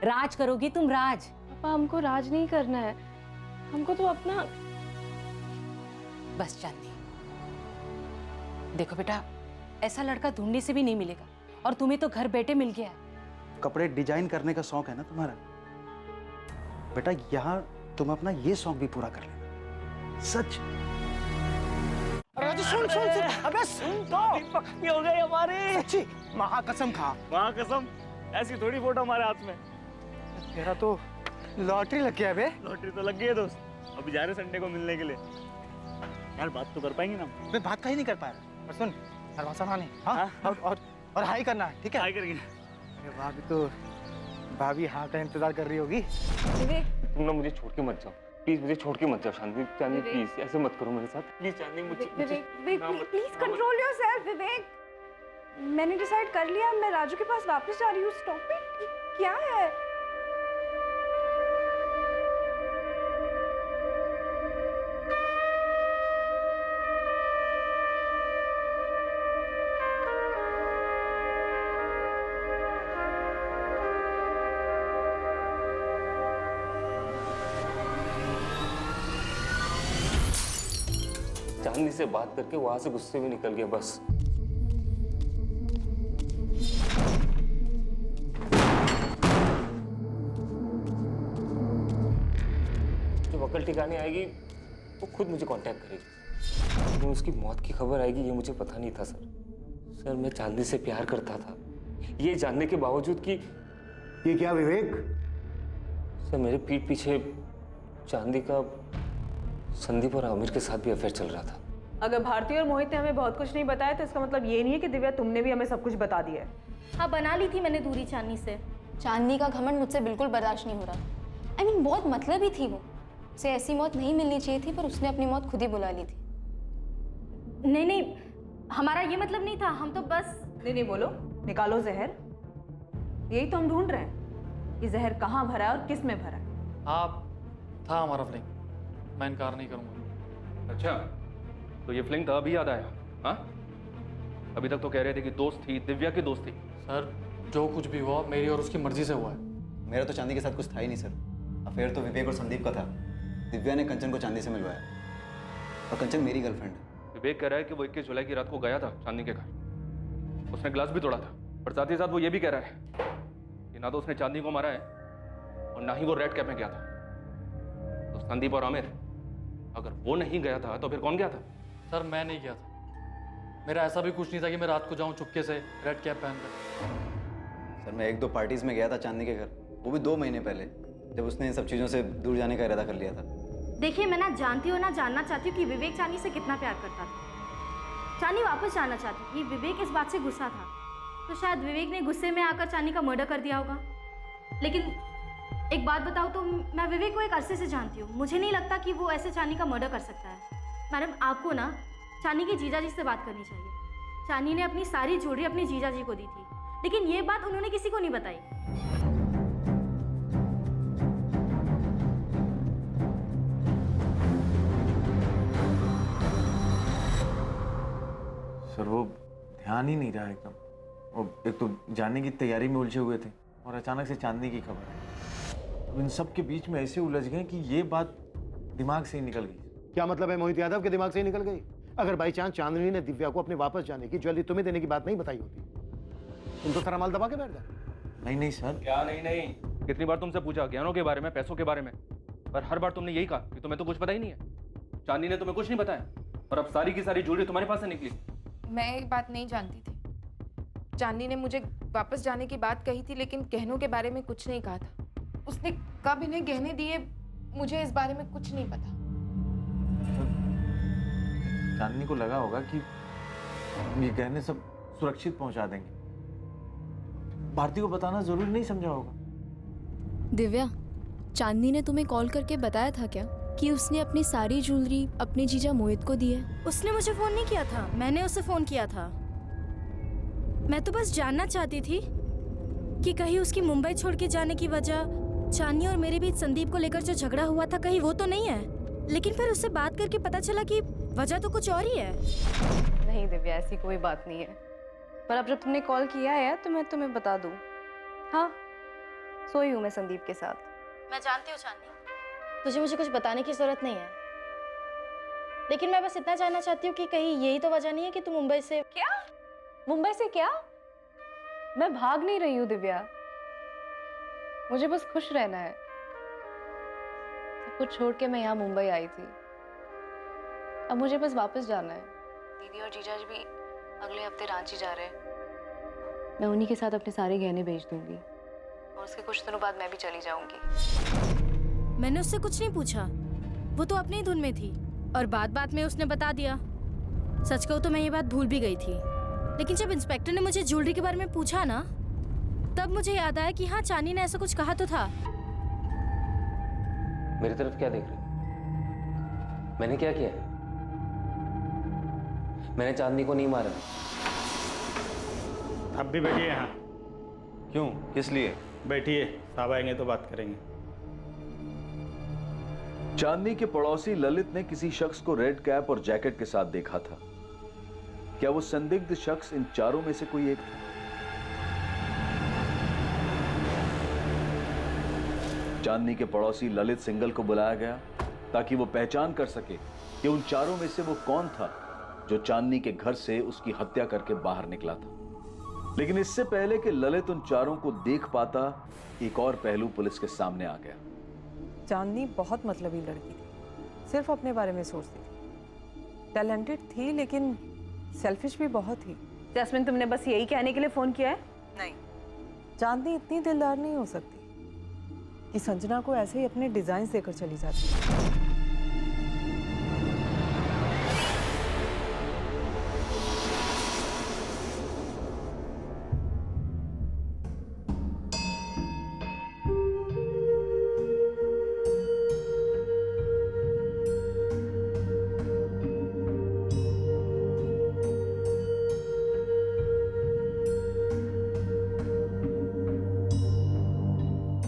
राज करोगी तुम, राज। पापा हमको राज नहीं करना है, हमको तो अपना। बस चांदनी, देखो बेटा, ऐसा लड़का ढूंढने से भी नहीं मिलेगा और तुम्हें तो घर बैठे मिल गया है। कपड़े डिजाइन करने का शौक है ना तुम्हारा बेटा, यहाँ तुम अपना ये शौक भी पूरा कर लेना। सच। राजू सुन सुन सुन, अबे सुन तो। पक्की हो गई हमारी। सच्ची? महाकसम खा। महाकसम, ऐसी थोड़ी फोटो हमारे हाथ में। तेरा तो लॉटरी लग गया बे। लॉटरी तो लग गई है दोस्त। अभी जा रहे संडे को मिलने के लिए। यार बात तो कर पाएंगे ना? मैं बात कहीं नहीं कर पा रहा, पर सुन, दरवाजा नहीं। हाँ, और हाई करना है, ठीक है? हाई करेंगे। अरे भाभी तो, भाभी हाँ का इंतजार कर रही होगी। तुम ना मुझे छोड़ के मत जाओ प्लीज, मुझे छोड़ के मत जाओ। चांदनी, चांदनी प्लीज ऐसे मत करो मेरे साथ प्लीज। चांदनी मुझे प्लीज कंट्रोल योरसेल्फ विवेक। मैंने डिसाइड कर लिया, मैं राजू के पास वापस जा रही हूँ। Stop it. क्या है? चांदनी से बात करके वहां से गुस्से में निकल गया बस। जब अकल ठिकाने आएगी वो खुद मुझे कांटेक्ट करेगी। लेकिन उसकी मौत की खबर आएगी ये मुझे पता नहीं था सर। मैं चांदनी से प्यार करता था, ये जानने के बावजूद कि। ये क्या विवेक? सर मेरे पीठ पीछे चांदी का संदीप और आमिर के साथ भी अफेयर चल रहा था। अगर भारती और मोहित ने हमें बहुत कुछ नहीं बताया तो इसका मतलब ये नहीं है कि दिव्या तुमने भी हमें सब कुछ बता दिया है। हाँ, बना ली थी मैंने दूरी चांदनी से। चांदनी का घमंड मुझसे बिल्कुल बर्दाश्त नहीं हो रहा। I mean, बहुत मतलबी थी वो। उसे ऐसी मौत नहीं मिलनी चाहिए थी, पर उसने अपनी मौत खुद ही बुला ली थी। नहीं नहीं, हमारा ये मतलब नहीं था, हम तो बस। नहीं बोलो, निकालो जहर। यही तो हम ढूंढ रहे हैं कि जहर कहाँ भरा है और किस में भरा है। आप था हमारा फ्लिंग, मैं इनकार नहीं करूंगा। अच्छा, तो ये फ्लिंग था अभी याद आया? हाँ, अभी तक तो कह रहे थे कि दोस्त थी, दिव्या की दोस्त थी। सर जो कुछ भी हुआ मेरी और उसकी मर्जी से हुआ है। मेरा तो चांदी के साथ कुछ था ही नहीं सर। अफेयर तो विवेक और संदीप का था। दिव्या ने कंचन को चांदी से मिलवाया और कंचन मेरी गर्लफ्रेंड है। विवेक कह रहा है कि वो 21 जुलाई की रात को गया था चांदनी के घर, उसने ग्लास भी तोड़ा था, पर साथ ही साथ वो ये भी कह रहा है कि ना तो उसने चांदनी को मारा है और ना ही वो रेड कैप में गया था। तो संदीप और आमिर, अगर वो नहीं गया था तो फिर कौन गया था? सर मैं नहीं गया था, मेरा ऐसा भी कुछ नहीं था कि मैं रात को जाऊं चुपके से रेड कैप पहनकर। सर मैं 1-2 पार्टीज में गया था चांदनी के घर, वो भी 2 महीने पहले, जब उसने इन सब चीज़ों से दूर जाने का इरादा कर लिया था। देखिए, मैं ना जानती हूँ ना जानना चाहती हूँ कि विवेक चांदनी से कितना प्यार करता था। चांदनी वापस जाना चाहती थी, विवेक इस बात से गुस्सा था, तो शायद विवेक ने गुस्से में आकर चांदनी का मर्डर कर दिया होगा। लेकिन एक बात बताओ तो मैं विवेक को एक अरसे से जानती हूँ। मुझे नहीं लगता कि वो ऐसे चांदनी का मर्डर कर सकता है। मैडम, आपको ना चांदनी के जीजा जी से बात करनी चाहिए। चांदनी ने अपनी सारी ज्वेलरी अपने जीजा जी को दी थी, लेकिन ये बात उन्होंने किसी को नहीं बताई। सर वो ध्यान ही नहीं रहा एकदम। वो एक तो जाने की तैयारी में उलझे हुए थे और अचानक से चांदनी की खबर है। अब इन सब के बीच में ऐसे उलझ गए कि ये बात दिमाग से ही निकल गई। क्या मतलब है मोहित यादव के दिमाग से ही निकल गई? अगर बाई चांस चांदनी ने दिव्या को अपने वापस जाने की ज्वेलरी तुम्हें देने की बात नहीं बताई होती, तुम तो सारा माल दबा के बैठ गए। नहीं नहीं सर। क्या नहीं नहीं? कितनी बार तुमसे पूछा ज्ञानों के बारे में, पैसों के बारे में, पर हर बार तुमने यही कहा कि तुम्हें तो कुछ पता ही नहीं है। चांदनी ने तुम्हें कुछ नहीं बताया और अब सारी की सारी ज्वेलरी तुम्हारे पास से निकली। मैं ये बात नहीं जानती थी। चांदनी ने मुझे वापस जाने की बात कही थी, लेकिन गहनों के बारे में कुछ नहीं कहा था। उसने कब इन्हें गहने दिए, मुझे इस बारे में कुछ नहीं पता। चांदनी को लगा होगा कि ये गहने सब सुरक्षित पहुंचा देंगे। भारती को बताना जरूरी नहीं समझा होगा। दिव्या, चांदनी ने तुम्हें कॉल करके बताया था क्या कि उसने अपनी सारी ज्वेलरी अपने जीजा मोहित को दी है? उसने मुझे फोन नहीं किया था, मैंने उसे फोन किया था। मैं तो बस जानना चाहती थी कि कहीं उसकी मुंबई छोड़ के जाने की वजह चांदनी और मेरे बीच संदीप को लेकर जो झगड़ा हुआ था, कहीं वो तो नहीं है। लेकिन फिर उससे बात करके पता चला कि वजह तो कुछ और ही है। नहीं दिव्या, ऐसी कोई बात नहीं है। पर अब जब तुमने कॉल किया है तो मैं तुम्हें बता दूं। हाँ, सोई हूँ मैं संदीप के साथ। मैं जानती हूँ चांदनी, तुझे मुझे कुछ बताने की जरूरत नहीं है, लेकिन मैं बस इतना जानना चाहती हूँ कि कहीं यही तो वजह नहीं है कि तू मुंबई से। क्या? मुंबई से क्या? मैं भाग नहीं रही हूँ दिव्या, मुझे बस खुश रहना है। सब कुछ छोड़ के मैं यहाँ मुंबई आई थी, अब मुझे बस वापस जाना है। दीदी और जीजा जी भी अगले हफ्ते रांची जा रहे हैं। मैं उन्हीं के साथ अपने सारे गहने भेज दूंगी और उसके कुछ दिनों बाद मैं भी चली जाऊंगी। मैंने उससे कुछ नहीं पूछा, वो तो अपनी ही धुन में थी और बात में उसने बता दिया। सच कहूँ तो मैं ये बात भूल भी गई थी, लेकिन जब इंस्पेक्टर ने मुझे ज्वेलरी के बारे में पूछा ना, तब मुझे याद आया कि हाँ, चांदनी ने ऐसा कुछ कहा तो था। मेरी तरफ क्या देख रहे? मैंने क्या किया? मैंने चांदनी को नहीं मारा। आप भी बैठिए यहाँ। क्यों? किस लिए? बैठिए, साहब आएंगे तो बात करेंगे। चांदनी के पड़ोसी ललित ने किसी शख्स को रेड कैप और जैकेट के साथ देखा था। क्या वो संदिग्ध शख्स इन चारों में से कोई एक था? चांदनी के पड़ोसी ललित सिंगल को बुलाया गया ताकि वो पहचान कर सके कि उन चारों में से वो कौन था जो चांदनी के घर से उसकी हत्या करके बाहर निकला था। लेकिन इससे पहले कि ललित उन चारों को देख पाता, एक और पहलू पुलिस के सामने आ गया। चांदनी बहुत मतलबी लड़की थी, सिर्फ अपने बारे में सोचती थी। टैलेंटेड थी लेकिन सेल्फिश भी बहुत थी। जैस्मिन, तुमने बस यही कहने के लिए फोन किया है? नहीं, चांदनी इतनी दिलदार नहीं हो सकती कि संजना को ऐसे ही अपने डिजाइन देकर चली जाती।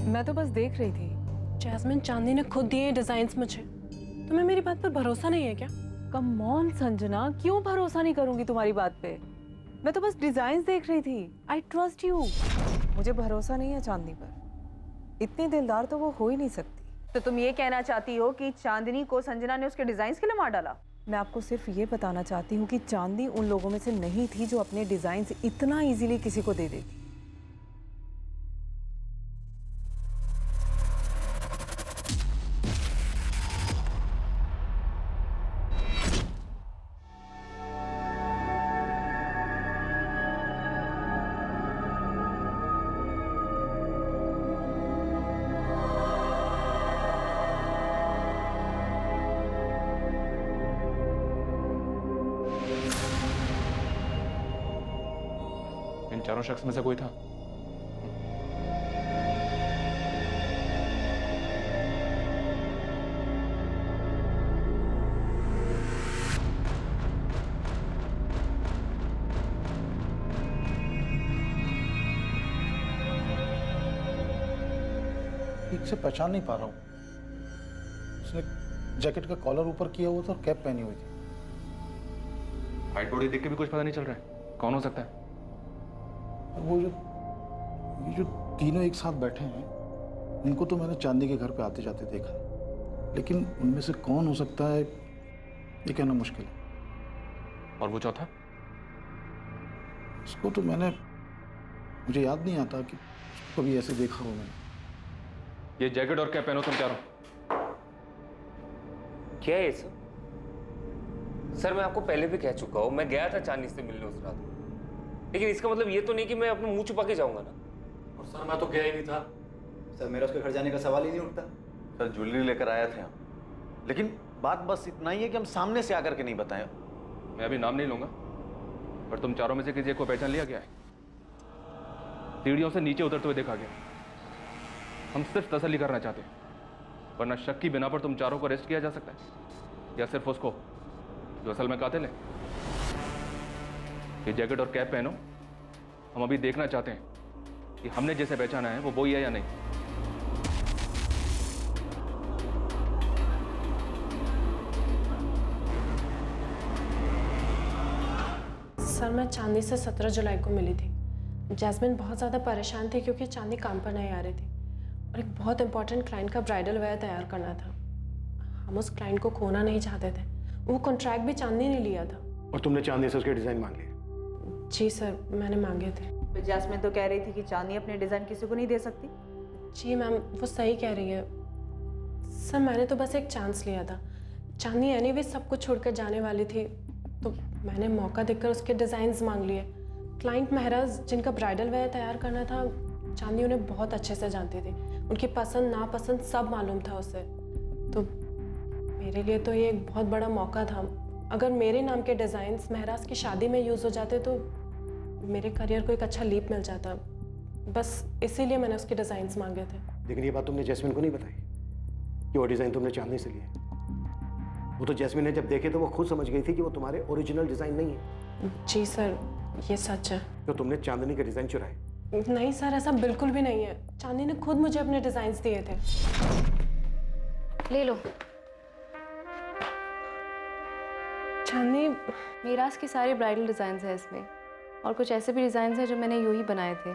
मैं तो बस देख रही थी। जैस्मिन, चांदनी ने खुद दिए डिजाइन्स मुझे। तुम्हें मेरी बात पर भरोसा नहीं है क्या? कम ऑन संजना, क्यों भरोसा नहीं करूंगी तुम्हारी बात पे? मैं तो बस डिजाइन्स देख रही थी। I trust you. मुझे भरोसा नहीं है चांदनी पर। इतनी दिलदार तो वो हो ही नहीं सकती। तो तुम ये कहना चाहती हो कि चांदनी को संजना ने उसके डिजाइन्स के लिए मार डाला? मैं आपको सिर्फ ये बताना चाहती हूँ कि चांदनी उन लोगों में से नहीं थी जो अपने डिजाइन्स इतना इजीली किसी को दे देती। इन चारों शख्स में से कोई था? ठीक से पहचान नहीं पा रहा हूँ। उसने जैकेट का कॉलर ऊपर किया हुआ था और कैप पहनी हुई थी। हाइट बॉडी देख के भी कुछ पता नहीं चल रहा है, कौन हो सकता है? वो ये जो तीनों एक साथ बैठे हैं, उनको तो मैंने चांदनी के घर पे आते जाते देखा, लेकिन उनमें से कौन हो सकता है ये कहना मुश्किल है। और वो चौथा? उसको तो मुझे याद नहीं आता कि उसको कभी ऐसे देखा हो मैंने। ये जैकेट और कैप पहनो तुम चारों। क्या है ये सब? सर मैं आपको पहले भी कह चुका हूँ, मैं गया था चांदनी से मिलने उस रात, लेकिन इसका मतलब ये तो नहीं कि मैं अपना मुंह छुपा के जाऊंगा ना। और सर मैं तो गया ही नहीं था सर, मेरा उसके घर जाने का सवाल ही नहीं उठता। सर ज्वेलरी लेकर आए थे हम, लेकिन बात बस इतना ही है कि हम सामने से आकर के नहीं बताएं। मैं अभी नाम नहीं लूंगा, पर तुम चारों में से किसी एक को पहचान लिया गया है। सीढ़ियों से नीचे उतरते हुए देखा गया। हम सिर्फ तसल्ली करना चाहते हैं, वरना शक की बिना पर तुम चारों को अरेस्ट किया जा सकता है, या सिर्फ उसको जो असल में कातिल है। ये जैकेट और कैप पहनो, हम अभी देखना चाहते हैं कि हमने जैसे पहचाना है वो वही है या नहीं। सर मैं चांदनी से 17 जुलाई को मिली थी। जैस्मिन बहुत ज़्यादा परेशान थी क्योंकि चांदनी काम पर नहीं आ रही थी और एक बहुत इंपॉर्टेंट क्लाइंट का ब्राइडल वेयर तैयार करना था। हम उस क्लाइंट को खोना नहीं चाहते थे। वो कॉन्ट्रैक्ट भी चांदनी ने लिया था। और तुमने चांदनी से उसके डिजाइन मांग लिए? जी सर, मैंने मांगे थे। जैस्मिन तो कह रही थी कि चांदनी अपने डिज़ाइन किसी को नहीं दे सकती। जी मैम, वो सही कह रही है। सर मैंने तो बस एक चांस लिया था। चांदनी एनीवे सब कुछ छोड़कर जाने वाली थी, तो मैंने मौका देखकर उसके डिज़ाइंस मांग लिए। क्लाइंट महराज जिनका ब्राइडल वेयर तैयार करना था, चांदनी उन्हें बहुत अच्छे से जानती थी। उनकी पसंद नापसंद सब मालूम था उसे। तो मेरे लिए तो ये एक बहुत बड़ा मौका था। अगर मेरे नाम के डिज़ाइंस महराज की शादी में यूज़ हो जाते तो मेरे करियर को एक अच्छा लीप मिल जाता। बस इसीलिए मैंने उसके डिज़ाइंस मांगे थे। लेकिन ये बात तुमने जैस्मिन को नहीं बताई कि वो डिज़ाइन तुमने चांदनी से लिए? वो तो जैस्मिन ने जब देखे तो वो खुद समझ गई थी कि वो तुम्हारे ओरिजिनल डिज़ाइन नहीं है। जी सर, ये सच है। तो तुमने चांदनी के डिज़ाइन चुराए? नहीं सर, ऐसा बिल्कुल भी नहीं है। चांदनी ने खुद मुझे अपने डिज़ाइंस दिए थे। ले लो। चांदनी, मीराज की सारी ब्राइडल डिज़ाइंस हैं इसमें, और कुछ ऐसे भी डिज़ाइंस हैं जो मैंने यूं ही बनाए थे,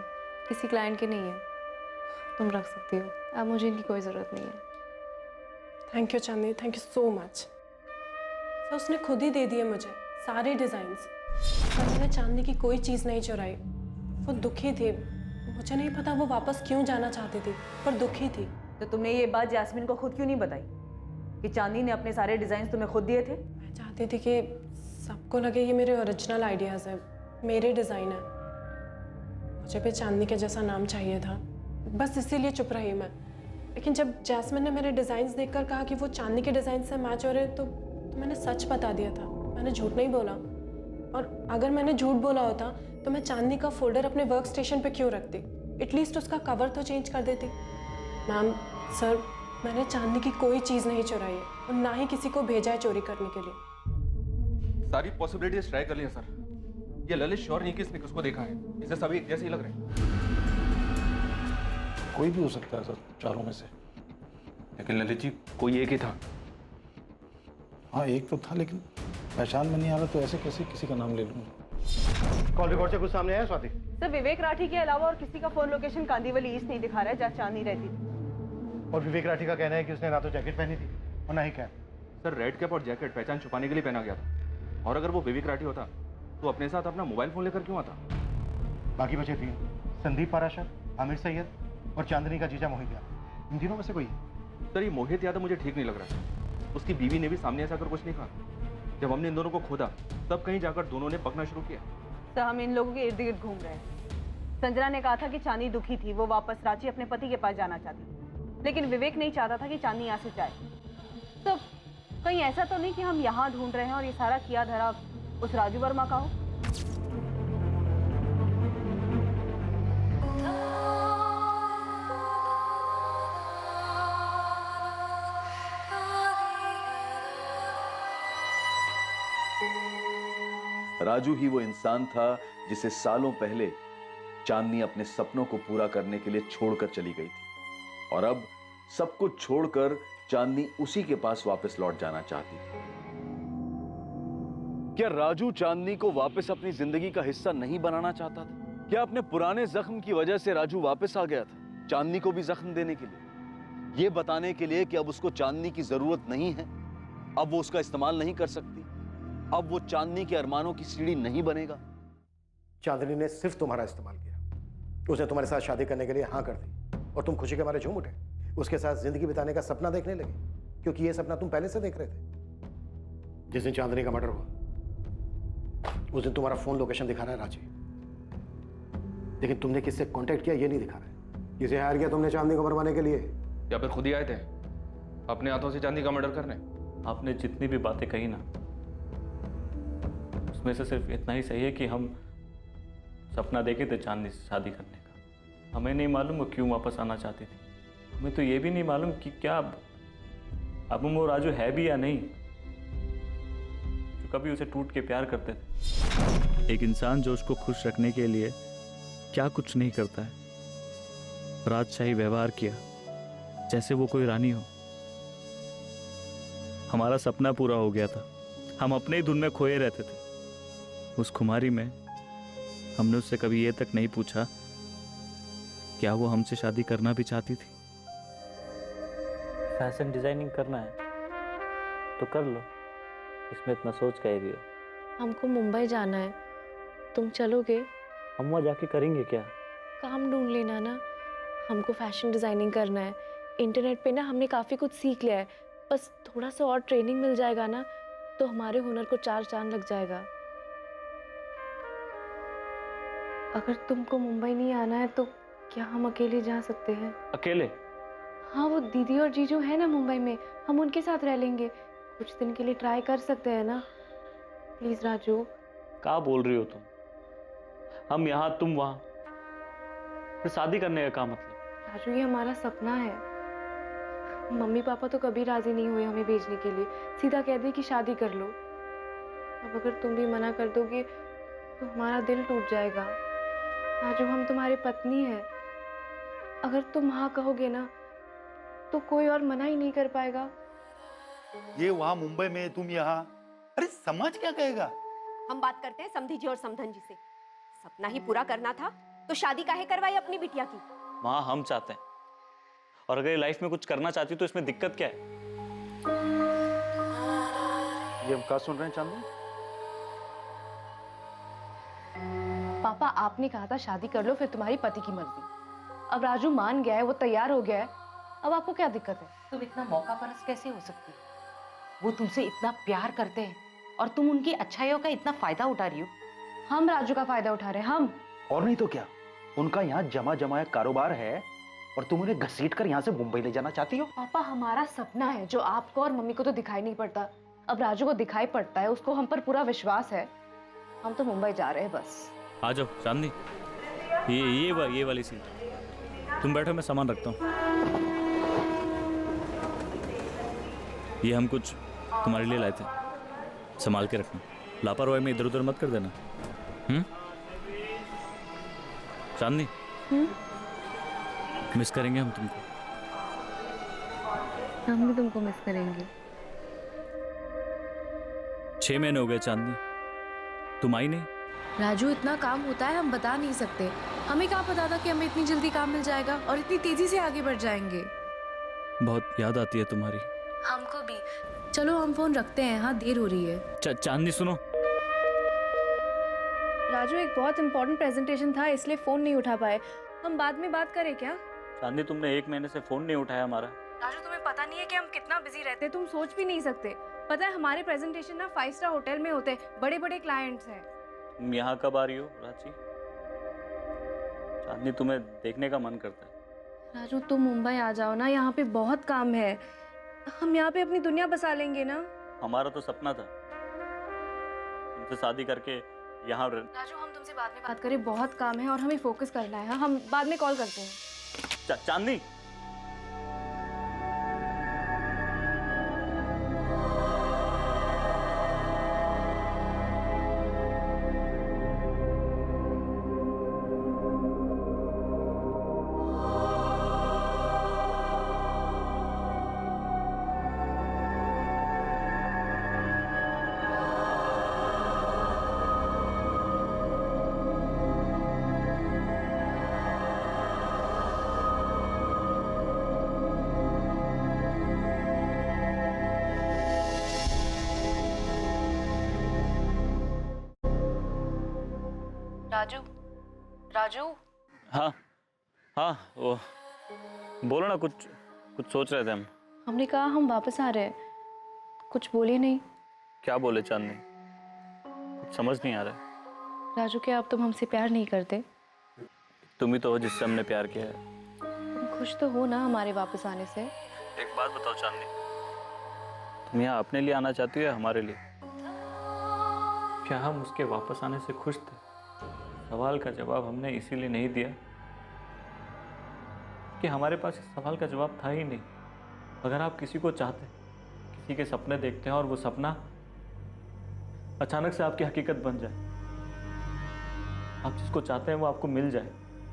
किसी क्लाइंट के नहीं है। तुम रख सकती हो, अब मुझे इनकी कोई ज़रूरत नहीं है। Thank you Chandni, thank you so much. Sir उसने खुद ही दे दिए मुझे सारे डिज़ाइंस। पर मैंने चांदनी की कोई चीज़ नहीं चुराई। वो दुखी थी, मुझे नहीं पता वो वापस क्यों जाना चाहती थी, पर दुखी थी। तो तुमने ये बात जैस्मिन को खुद क्यों नहीं बताई कि चांदनी ने अपने सारे डिज़ाइन तुम्हें खुद दिए थे? मैं चाहती थी कि सबको लगे ये मेरे ओरिजिनल आइडियाज़ है, मेरे डिज़ाइन है। मुझे भी चांदनी के जैसा नाम चाहिए था, बस इसीलिए चुप रही मैं। लेकिन जब जैस्मिन ने मेरे डिज़ाइंस देखकर कहा कि वो चांदनी के डिज़ाइन से मैच हो रहे, तो मैंने सच बता दिया था। मैंने झूठ नहीं बोला। और अगर मैंने झूठ बोला होता तो मैं चांदनी का फोल्डर अपने वर्क स्टेशन पर क्यों रखती? एटलीस्ट उसका कवर तो चेंज कर देती। मैम, सर, मैंने चांदनी की कोई चीज़ नहीं चुराई है और ना ही किसी को भेजा है चोरी करने के लिए। सारी पॉसिबिलिटीज ट्राई कर लिया सर। ये ललित श्योर नहीं कि इसने किसको देखा है, इसे सभी एक जैसे ही लग रहे हैं। कोई भी हो सकता है सर, चारों में से। लेकिन ललित जी, कोई एक ही था। हाँ एक तो था, लेकिन पहचान में नहीं आ रहा, तो ऐसे कैसे किसी का नाम ले लूँगा? कॉल रिकॉर्ड से कुछ सामने आया स्वाति? सर विवेक राठी के अलावा और किसी का फोन लोकेशन कांदीवली ईस्ट नहीं दिखा रहा है जहाँ चांदनी रहती थी। और विवेक राठी का कहना है कि उसने ना तो जैकेट पहनी थी और ना ही कैप। सर रेड कैप और जैकेट पहचान छुपाने के लिए पहना गया था, और अगर वो विवेक राठी होता तो अपने साथ अपना मोबाइल फोन लेकर क्यों आता? बाकी बचे तीन, संदीप पाराशर, आमिर सैयद और चांदनी का जीजा मोहित यादव। इन तीनों में से कोई है? सर ये मोहित यादव मुझे ठीक नहीं लग रहा है। उसकी बीवी ने भी सामने ऐसा कर कुछ नहीं कहा। जब हमने इन दोनों को खोदा तब कहीं जाकर दोनों ने पकना शुरू किया। सर हम इन लोगों के इर्द गिर्द घूम रहे हैं। संजना ने कहा था कि चांदनी दुखी थी, वो वापस रांची अपने पति के पास जाना चाहती, लेकिन विवेक नहीं चाहता था कि चांदनी यहाँ से जाए। तो कहीं ऐसा तो नहीं कि हम यहाँ ढूंढ रहे हैं और ये सारा किया धरा उस राजू वर्मा का हो? राजू ही वो इंसान था जिसे सालों पहले चांदनी अपने सपनों को पूरा करने के लिए छोड़कर चली गई थी, और अब सब कुछ छोड़कर चांदनी उसी के पास वापस लौट जाना चाहती थी। क्या राजू चांदनी को वापस अपनी जिंदगी का हिस्सा नहीं बनाना चाहता था? क्या अपने पुराने जख्म की वजह से राजू वापस आ गया था चांदनी को भी जख्म देने के लिए, ये बताने के लिए कि अब उसको चांदनी की जरूरत नहीं है, अब वो उसका इस्तेमाल नहीं कर सकती, अब वो चांदनी के अरमानों की सीढ़ी नहीं बनेगा? चांदनी ने सिर्फ तुम्हारा इस्तेमाल किया। उसने तुम्हारे साथ शादी करने के लिए हाँ कर दी और तुम खुशी के मारे झूम उठे, उसके साथ जिंदगी बिताने का सपना देखने लगे, क्योंकि ये सपना तुम पहले से देख रहे थे। जिस दिन चांदनी का मर्डर हुआ उस दिन तुम्हारा फोन लोकेशन दिखा रहा है रांची, लेकिन तुमने किससे कांटेक्ट किया ये नहीं दिखा रहा है। किसे हायर किया तुमने चांदनी को मरवाने के लिए? या फिर खुद ही आए थे अपने हाथों से चांदनी का मर्डर करने? आपने जितनी भी बातें कही ना, उसमें से सिर्फ इतना ही सही है कि हम सपना देखे थे चांदनी से शादी करने का। हमें नहीं मालूम वो क्यों वापस आना चाहती थी, हमें तो ये भी नहीं मालूम कि क्या अब वो राजू है भी या नहीं, जो कभी उसे टूट के प्यार करते थे। एक इंसान जो उसको खुश रखने के लिए क्या कुछ नहीं करता है, राजशाही व्यवहार किया जैसे वो कोई रानी हो। हमारा सपना पूरा हो गया था, हम अपने ही धुन में खोए रहते थे। उस खुमारी में हमने उससे कभी ये तक नहीं पूछा क्या वो हमसे शादी करना भी चाहती थी। फैशन डिजाइनिंग करना है तो कर लो, इसमें इतना सोच कह रही हो। हमको मुंबई जाना है, तुम चलोगे? हम वहाँ जाके करेंगे क्या? काम ढूंढ लेना ना, हमको फैशन डिजाइनिंग करना है। इंटरनेट पे ना हमने काफ़ी कुछ सीख लिया है, बस थोड़ा सा और ट्रेनिंग मिल जाएगा ना तो हमारे हुनर को 4 चांद लग जाएगा। अगर तुमको मुंबई नहीं आना है तो क्या हम अकेले जा सकते हैं? अकेले? हाँ, वो दीदी और जीजू है ना मुंबई में, हम उनके साथ रह लेंगे। कुछ दिन के लिए ट्राई कर सकते हैं ना? प्लीज राजू। क्या बोल रही हो तुम? हम यहाँ तुम वहाँ, फिर शादी करने का क्या मतलब? राजू ये हमारा सपना है। मम्मी पापा तो कभी राजी नहीं हुए हमें भेजने के लिए, सीधा कह दिए कि शादी कर लो। अब अगर तुम भी मना कर दोगे तो हमारा दिल टूट जाएगा। राजू हम तुम्हारी पत्नी है, अगर तुम हाँ कहोगे ना तो कोई और मना ही नहीं कर पाएगा। ये वहां मुंबई में, तुम यहाँ, अरे समाज क्या कहेगा? हम बात करते हैं समधी जी और समधन जी से। सपना ही पूरा करना था तो शादी काहे करवाई अपनी बिटिया की? वहाँ हम चाहते हैं, और अगर लाइफ में कुछ करना चाहती तो इसमें दिक्कत क्या है? ये हम क्या सुन रहे हैं चांदनी? पापा आपने कहा था शादी कर लो फिर तुम्हारी पति की मर्जी। अब राजू मान गया है, वो तैयार हो गया है, अब आपको क्या दिक्कत है? तुम इतना मौका परस्त कैसे हो सकती हो? वो तुमसे इतना प्यार करते हैं और तुम उनकी अच्छाइयों का इतना फायदा उठा रही हो। हम राजू का फायदा उठा रहे हैं, हम। और नहीं तो क्या, उनका यहाँ जमा जमाया कारोबार है और तुम उन्हें घसीट कर यहाँ से मुंबई ले जाना चाहती हो। पापा हमारा सपना है जो आपको और मम्मी को तो दिखाई नहीं पड़ता, अब राजू को दिखाई पड़ता है, उसको हम पर पूरा विश्वास है। हम तो मुंबई जा रहे हैं बस। आ जाओ चांदनी, ये वाली सीट तुम बैठो, मैं सामान रखता हूँ। ये हम कुछ तुम्हारे लिए लाए थे, संभाल के रखना, लापरवाही में इधर उधर मत कर देना। चांदनी, मिस करेंगे हम तुमको। हम भी तुमको मिस करेंगे। 6 महीने हो गए चांदनी, तुम आई नहीं। राजू इतना काम होता है हम बता नहीं सकते, हमें क्या पता था कि हमें इतनी जल्दी काम मिल जाएगा और इतनी तेजी से आगे बढ़ जाएंगे। बहुत याद आती है तुम्हारी। हमको भी। चलो हम फोन रखते हैं, हाँ देर हो रही है। चांदनी सुनो, राजू एक बहुत इंपॉर्टेंट प्रेजेंटेशन था इसलिए फोन नहीं उठा पाए, हम बाद में बात करें क्या? चांदनी तुमने 1 महीने से फोन नहीं उठाया हमारा। राजू तुम्हें पता नहीं है कि हम कितना बिजी रहते हैं, तुम सोच भी नहीं सकते। पता है हमारे प्रेजेंटेशन ना 5 स्टार होटल में होते हैं, बड़े बड़े क्लाइंट्स हैं। तुम यहाँ कब आ रही हो रांची? चांदनी तुम्हें देखने का मन करता है। राजू तुम मुंबई आ जाओ ना, यहाँ पे बहुत काम है, हम यहाँ पे अपनी दुनिया बसा लेंगे ना। हमारा तो सपना था तुमसे शादी करके यहाँ। राजू हम तुमसे बाद में बात करें, बहुत काम है और हमें फोकस करना है, हम बाद में कॉल करते हैं। चांदनी, राजू, राजू। हाँ हाँ, वो बोलो ना, कुछ कुछ सोच रहे थे हम। हमने कहा हम वापस आ रहे हैं, कुछ बोले नहीं। क्या बोले चांदनी, कुछ समझ नहीं आ रहा है। राजू, क्या अब तुम हमसे प्यार नहीं करते? तुम ही तो हो जिससे हमने प्यार किया है। तुम खुश तो हो ना हमारे वापस आने से? एक बात बताओ चांदनी, तुम यहाँ अपने लिए आना चाहती हो या हमारे लिए? क्या हम उसके वापस आने से खुश थे? सवाल का जवाब हमने इसीलिए नहीं दिया कि हमारे पास इस सवाल का जवाब था ही नहीं। अगर आप किसी को चाहते, किसी के सपने देखते हैं और वो सपना अचानक से आपकी हकीकत बन जाए, आप जिसको चाहते हैं वो आपको मिल जाए,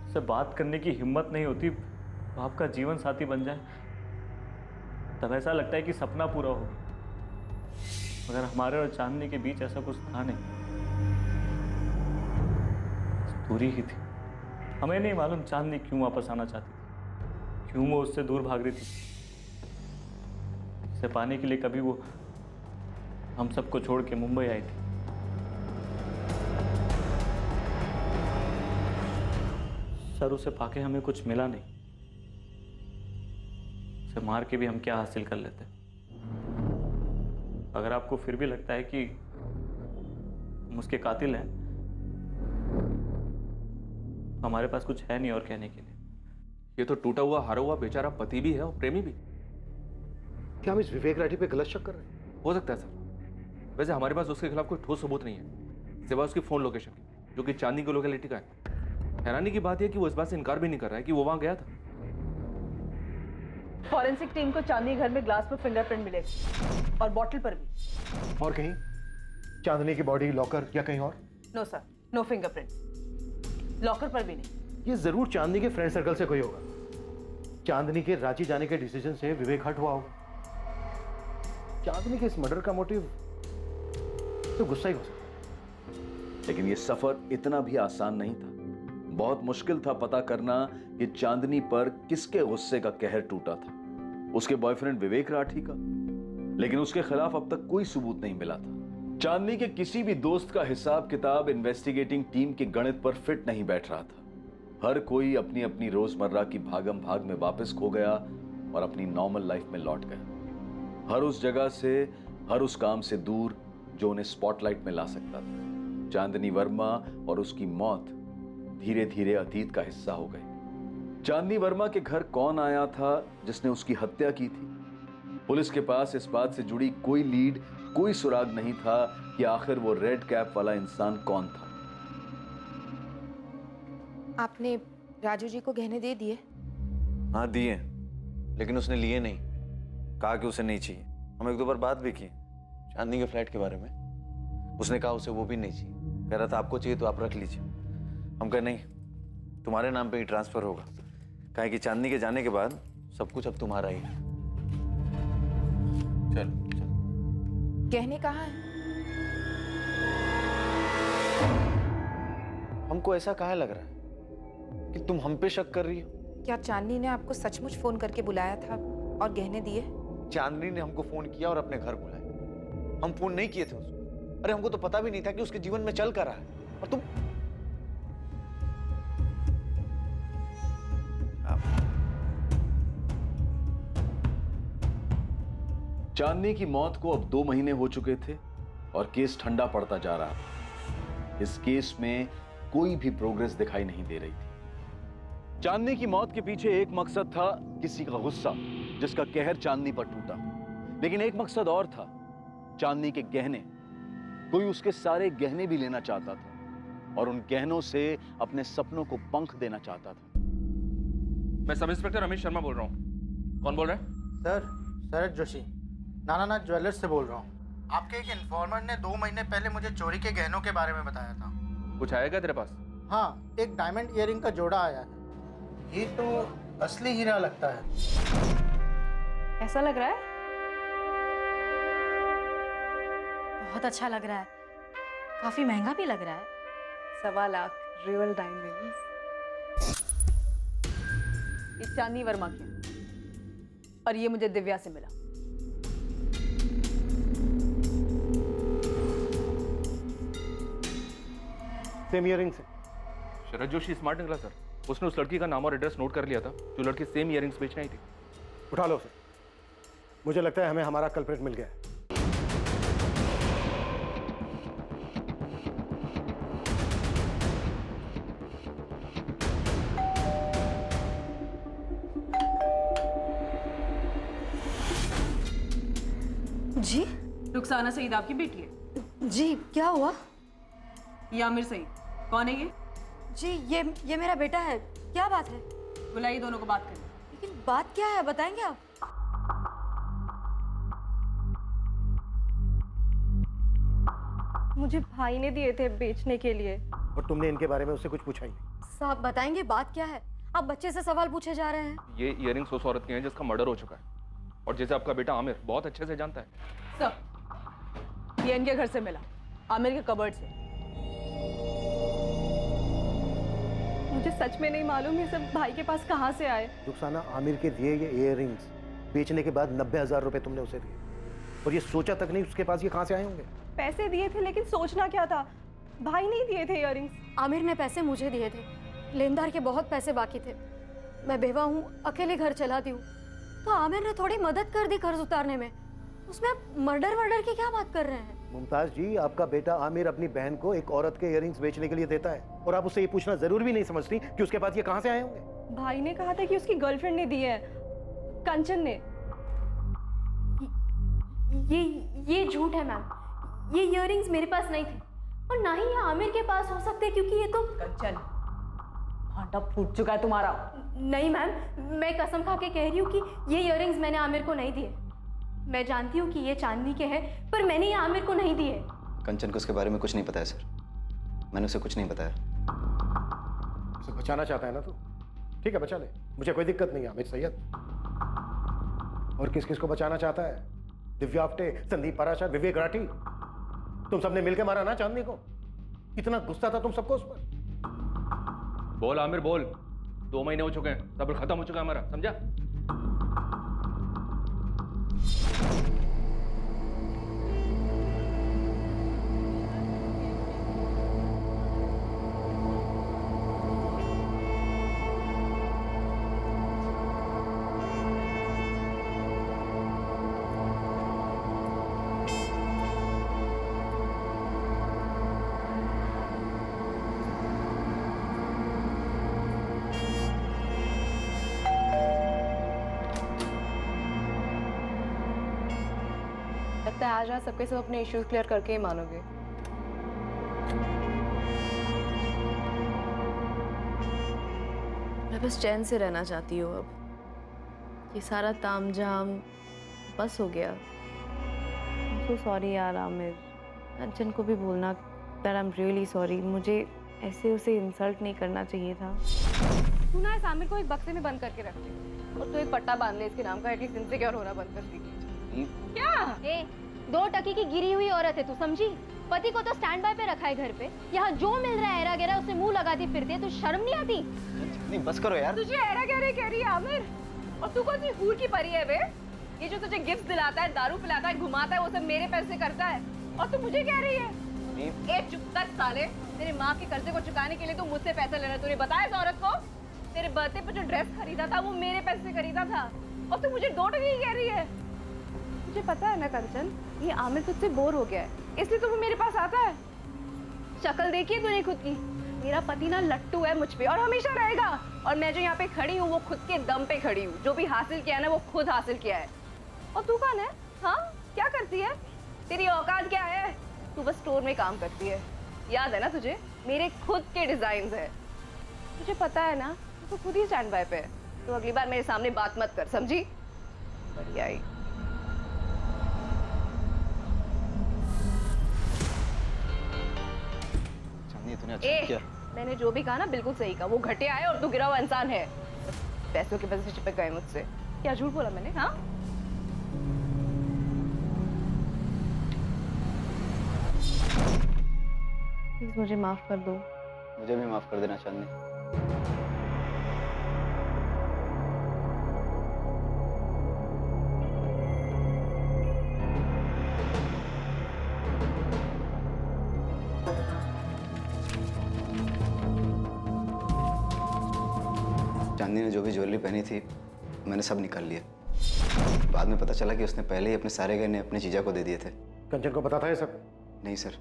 उससे बात करने की हिम्मत नहीं होती, वो आपका जीवन साथी बन जाए, तब ऐसा लगता है कि सपना पूरा हो। मगर हमारे और चांदनी के बीच ऐसा कुछ था नहीं, दूरी ही थी। हमें नहीं मालूम चांदनी क्यों वापस आना चाहती थी, क्यों वो उससे दूर भाग रही थी। इसे पाने के लिए कभी वो हम सबको छोड़ के मुंबई आई थी। सर, उसे पाके हमें कुछ मिला नहीं, उसे मार के भी हम क्या हासिल कर लेते। अगर आपको फिर भी लगता है कि हम उसके कातिल हैं, तो हमारे पास कुछ है नहीं और कहने के लिए। ये तो टूटा हुआ हारा हुआ बेचारा पति भी है और प्रेमी भी। क्या हम इस विवेक राठी पे गलत शक कर रहे हैं? हो सकता है सर। वैसे हमारे पास उसके खिलाफ कोई ठोस सबूत नहीं है सिवाय उसकी फोन लोकेशन की, जो कि चांदनी की लोकेलिटी का है। हैरानी की बात यह कि वो इस बात से इनकार भी नहीं कर रहा है कि वो वहां गया था। फॉरेंसिक टीम को चांदनी घर में ग्लास पर फिंगरप्रिंट मिले और बॉटल पर भी। और कहीं चांदनी की बॉडी, लॉकर या कहीं और? No sir, no fingerprint, locker पर भी नहीं। ये जरूर चांदनी के फ्रेंड सर्कल से कोई होगा। चांदनी के रांची जाने के डिसीजन से विवेक हट हुआ होगा। चांदनी के इस मर्डर का मोटिव तो गुस्सा ही हो सकता। लेकिन ये सफर इतना भी आसान नहीं था। बहुत मुश्किल था पता करना कि चांदनी पर किसके गुस्से का कहर टूटा था, उसके बॉयफ्रेंड विवेक राठी का। लेकिन उसके खिलाफ अब तक कोई सबूत नहीं मिला था। चांदनी के किसी भी दोस्त का हिसाब किताब इन्वेस्टिगेटिंग टीम के गणित पर फिट नहीं बैठ रहा था। हर कोई अपनी अपनी रोजमर्रा की भागम भाग में वापस खो गया और अपनी नॉर्मल लाइफ में लौट गया। हर उस जगह से, हर उस काम से दूर जो उन्हें स्पॉटलाइट में ला सकता था। चांदनी वर्मा और उसकी मौत धीरे धीरे अतीत का हिस्सा हो गई। चांदनी वर्मा के घर कौन आया था जिसने उसकी हत्या की थी? पुलिस के पास इस बात से जुड़ी कोई लीड, कोई सुराग नहीं था कि आखिर वो रेड कैप वाला इंसान कौन था। आपने राजू जी को गहने दे दिए? हाँ दिए, लेकिन उसने लिए नहीं। कहा कि उसे नहीं चाहिए। हम एक दो बार बात भी की चांदनी के फ्लैट के बारे में। उसने कहा उसे वो भी नहीं चाहिए। कह रहा था आपको चाहिए तो आप रख लीजिए। हम कहे नहीं, तुम्हारे नाम पे ही ट्रांसफर होगा। कहा कि चांदनी के जाने के बाद सब कुछ अब तुम्हारा ही है। चल गहने कहाँ हैं? हमको ऐसा काहे लग रहा है कि तुम हम पे शक कर रही हो? क्या चांदनी ने आपको सचमुच फोन करके बुलाया था और गहने दिए? चांदनी ने हमको फोन किया और अपने घर बुलाया। हम फोन नहीं किए थे उसको। अरे हमको तो पता भी नहीं था कि उसके जीवन में चल कर रहा है। और तुम चांदनी की मौत को अब 2 महीने हो चुके थे और केस ठंडा पड़ता जा रहा था। इस केस में कोई भी प्रोग्रेस दिखाई नहीं दे रही थी। चांदनी की मौत के पीछे एक मकसद था, किसी का गुस्सा जिसका कहर चांदनी पर टूटा। लेकिन एक मकसद और था, चांदनी के गहने। कोई उसके सारे गहने भी लेना चाहता था और उन गहनों से अपने सपनों को पंख देना चाहता था। मैं सब इंस्पेक्टर रमेश शर्मा बोल रहा हूँ। कौन बोल रहा है? सर, शरद जोशी, नानानाथ ज्वेलर्स से बोल रहा हूँ। आपके एक इन्फॉर्मर ने 2 महीने पहले मुझे चोरी के गहनों के बारे में बताया था। कुछ आया क्या तेरे पास? हाँ, एक डायमंड ईयरिंग का जोड़ा आया है। ये तो असली हीरा लगता है। ऐसा लग रहा है? बहुत अच्छा लग रहा है, काफी महंगा भी लग रहा है। 1.25 लाख रियल डायमंड्स। ये चांदनी वर्मा की और ये मुझे दिव्या से मिला। सेम ईयरिंग्स है। शरद जोशी स्मार्ट निकला सर। उसने उस लड़की का नाम और एड्रेस नोट कर लिया था जो लड़की सेम इयररिंग्स बेचने आई थी। उठा लो उसे। मुझे लगता है हमें हमारा कल्प्रेट मिल गया है। जी रुखसाना सईद आपकी बेटी है? जी क्या हुआ? ये आमिर सईद कौन है ये? जी ये मेरा बेटा है। क्या बात है? बुलाइए दोनों को बात करें। लेकिन बात क्या है बताएंगे आप? मुझे भाई ने दिए थे बेचने के लिए। और तुमने इनके बारे में उससे कुछ पूछा ही नहीं? साहब बताएंगे बात क्या है? आप बच्चे से सवाल पूछे जा रहे हैं। ये इयररिंग्स उस औरत की हैं जिसका मर्डर हो चुका है और जैसे आपका बेटा आमिर बहुत अच्छे से जानता है। सब ये इनके घर से मिला, आमिर के कबर्ड से। मुझे सच में नहीं मालूम ये सब भाई के पास कहाँ से आए। रुखसाना, आमिर के दिए ये इयररिंग्स बेचने के बाद 90,000 रुपए तुमने उसे दिए और ये सोचा तक नहीं उसके पास ये कहाँ से आए होंगे? पैसे दिए थे लेकिन सोचना क्या था, भाई नहीं दिए थे इयररिंग्स। आमिर ने पैसे मुझे दिए थे, लेनदार के बहुत पैसे बाकी थे। मैं बेवा हूँ, अकेले घर चलाती हूँ, तो आमिर ने थोड़ी मदद कर दी कर्ज उतारने में। उसमें आप मर्डर की क्या बात कर रहे हैं? मुमताज जी, आपका बेटा आमिर अपनी बहन को एक औरत के इयररिंग्स बेचने के लिए देता है और आप उससे ये पूछना जरूर भी नहीं समझती कि उसके पास ये कहाँ से आए होंगे? भाई ने कहा था कि उसकी गर्लफ्रेंड ने दिए हैं, कंचन ने। ये झूठ है मैम। ये इयररिंग्स मेरे पास नहीं थे और ना ही ये आमिर के पास हो सकते क्योंकि ये तो कंचन भांटा फूट चुका है तुम्हारा। नहीं मैम, मैं कसम खा के कह रही हूँ कि ये इयररिंग्स मैंने आमिर को नहीं दिए। मैं जानती हूँ कि ये चांदनी के हैं, पर मैंने ये आमिर को नहीं दिए। कंचन को उसके बारे में कुछ नहीं पता है सर। मैंने उसे कुछ नहीं बताया। उसे बचाना चाहता है ना तो ठीक है, बचा ले, मुझे कोई दिक्कत नहीं है। आमिर सैयद और किस किस को बचाना चाहता है? दिव्या आप्टे, संदीप पराशर, विवेक राठी, तुम सबने मिलकर मारा ना चांदनी को। इतना गुस्सा था तुम सबको उस पर। बोल आमिर बोल, 2 महीने हो चुके हैं, सब्र खत्म हो चुका है हमारा, समझा? लगता है आज रात सबके सब अपने इश्यूज क्लियर करके ही मानोगे। मैं बस चैन से रहना चाहती हूँ अब। ये सारा तामझाम बस हो गया। सो सॉरी यार आमिर। कंचन को भी बोलना that I am really sorry. मुझे ऐसे उसे इंसल्ट नहीं करना चाहिए था। तू ना इस आमिर को एक बक्से में बंद करके रख ले और तू एक पट्टा बांध ले इसके नाम का, एटलीस्ट इनसिक्योर होना बंद कर दी। क्या? 2 टकी की गिरी हुई औरत है, तू समझी? पति को तो स्टैंड बाय पे रखा है घर पे, यहाँ जो मिल रहा है एरा गेरा उसे मुंह लगाती फिरती है। तू शर्म नहीं आती? नहीं बस करो यार। तुझे एरा गेरा कह रही है आमिर? और तू कौन सी हूर की परी है बे? ये जो तुझे गिफ्ट दिलाता है, दारू पिलाता है, घुमाता है, वो सब मेरे पैसे करता है और तू मुझे कह रही है? ए चुप कर साले। तेरे माँ के कर्जे को चुकाने के लिए तू मुझसे पैसा ले रहा है। तूने बताया इस औरत को? तेरे बर्थडे पे जो ड्रेस खरीदा था वो मेरे पैसे से खरीदा था और तू मुझे 2 टके कह रही है। मुझे पता है ना कंचन, ये आमिर तुझसे बोर हो गया है, इसलिए तो वो मेरे पास आता है। शक्ल देखिए तूने खुद की। मेरा पति ना लट्टू है मुझ पे और हमेशा रहेगा। और मैं जो यहाँ पे खड़ी हूँ वो खुद के दम पे खड़ी हूँ। जो भी हासिल किया है ना वो खुद हासिल किया है। और तू कौन है? हाँ, क्या करती है? तेरी औकात क्या है? तू बस स्टोर में काम करती है, याद है ना तुझे? मेरे खुद के डिजाइन है। तुझे पता है ना तो खुद ही स्टैंड बाय पे है। तो अगली बार मेरे सामने बात मत कर, समझी? बढ़िया ही। तूने अच्छा किया। मैंने जो भी कहा ना बिल्कुल सही कहा। वो घटिया है और तू गिरा हुआ इंसान है। पैसों की वजह से चिपक गए मुझसे। क्या झूठ बोला मैंने? हाँ, प्लीज मुझे माफ कर दो। मुझे भी माफ कर देना चांदनी। चांदनी ने जो भी ज्वेलरी पहनी थी मैंने सब निकाल लिया। बाद में पता चला कि उसने पहले ही अपने सारे गहने अपने जीजा को दे दिए थे। कंचन को पता था ये सब? नहीं सर,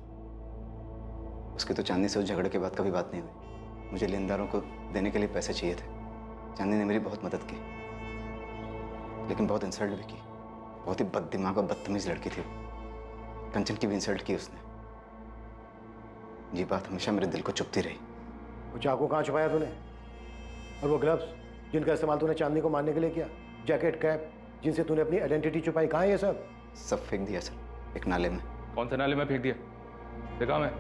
उसकी तो चांदनी से उस झगड़े के बाद कभी बात नहीं हुई। मुझे लेनदारों को देने के लिए पैसे चाहिए थे। चांदनी ने मेरी बहुत मदद की, लेकिन बहुत इंसल्ट भी की। बहुत ही बददिमाग और बदतमीज लड़की थी वो। कंचन की भी इंसल्ट की उसने। ये बात हमेशा मेरे दिल को चुभती रही। वो चाकू कहाँ छुपाया तूने? और वो ग्लव्स जिनका इस्तेमाल तूने चांदनी को मारने के लिए किया, जैकेट, कैप जिनसे तूने अपनी आइडेंटिटी छुपाई, कहाँ है ये सब? सब फेंक दिया सर, एक नाले में। कौन से नाले में फेंक दिया? देखा मैं।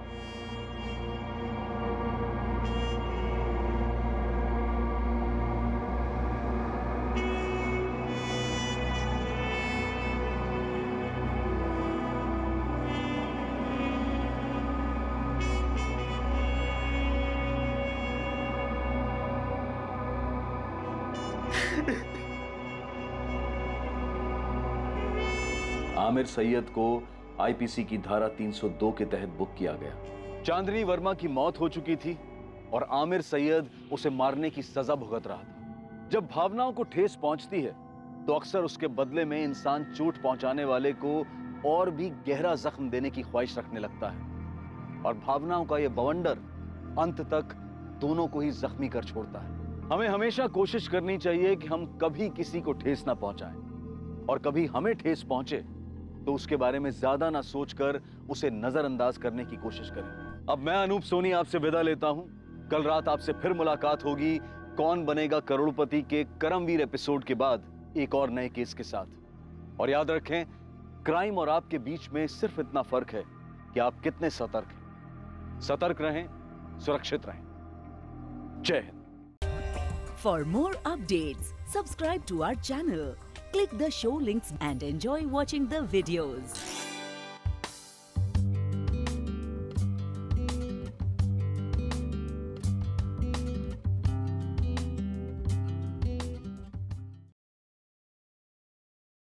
आमिर सैयद को आईपीसी की धारा 302 के तहत बुक किया गया। चांदनी वर्मा की मौत हो चुकी थी और आमिर सैयद उसे मारने की सजा भुगत रहा था। जब भावनाओं को ठेस पहुंचती है तो अक्सर उसके बदले में इंसान चोट पहुंचाने वाले को और भी गहरा जख्म देने की ख्वाहिश रखने लगता है और भावनाओं का यह बवंडर अंत तक दोनों को ही जख्मी कर छोड़ता है। हमें हमेशा कोशिश करनी चाहिए कि हम कभी किसी को ठेस ना पहुंचाएं और कभी हमें ठेस पहुंचे तो उसके बारे में ज्यादा ना सोचकर उसे नजरअंदाज करने की कोशिश करें। अब मैं अनूप सोनी आपसे विदा लेता हूं। कल रात आपसे फिर मुलाकात होगी कौन बनेगा करोड़पति के करमवीर एपिसोड के बाद एक और नए केस के साथ। और याद रखें, क्राइम और आपके बीच में सिर्फ इतना फर्क है कि आप कितने सतर्क हैं। सतर्क रहें, सुरक्षित रहें। जय Hind. For more updates, subscribe to our channel, click the show links and enjoy watching the videos.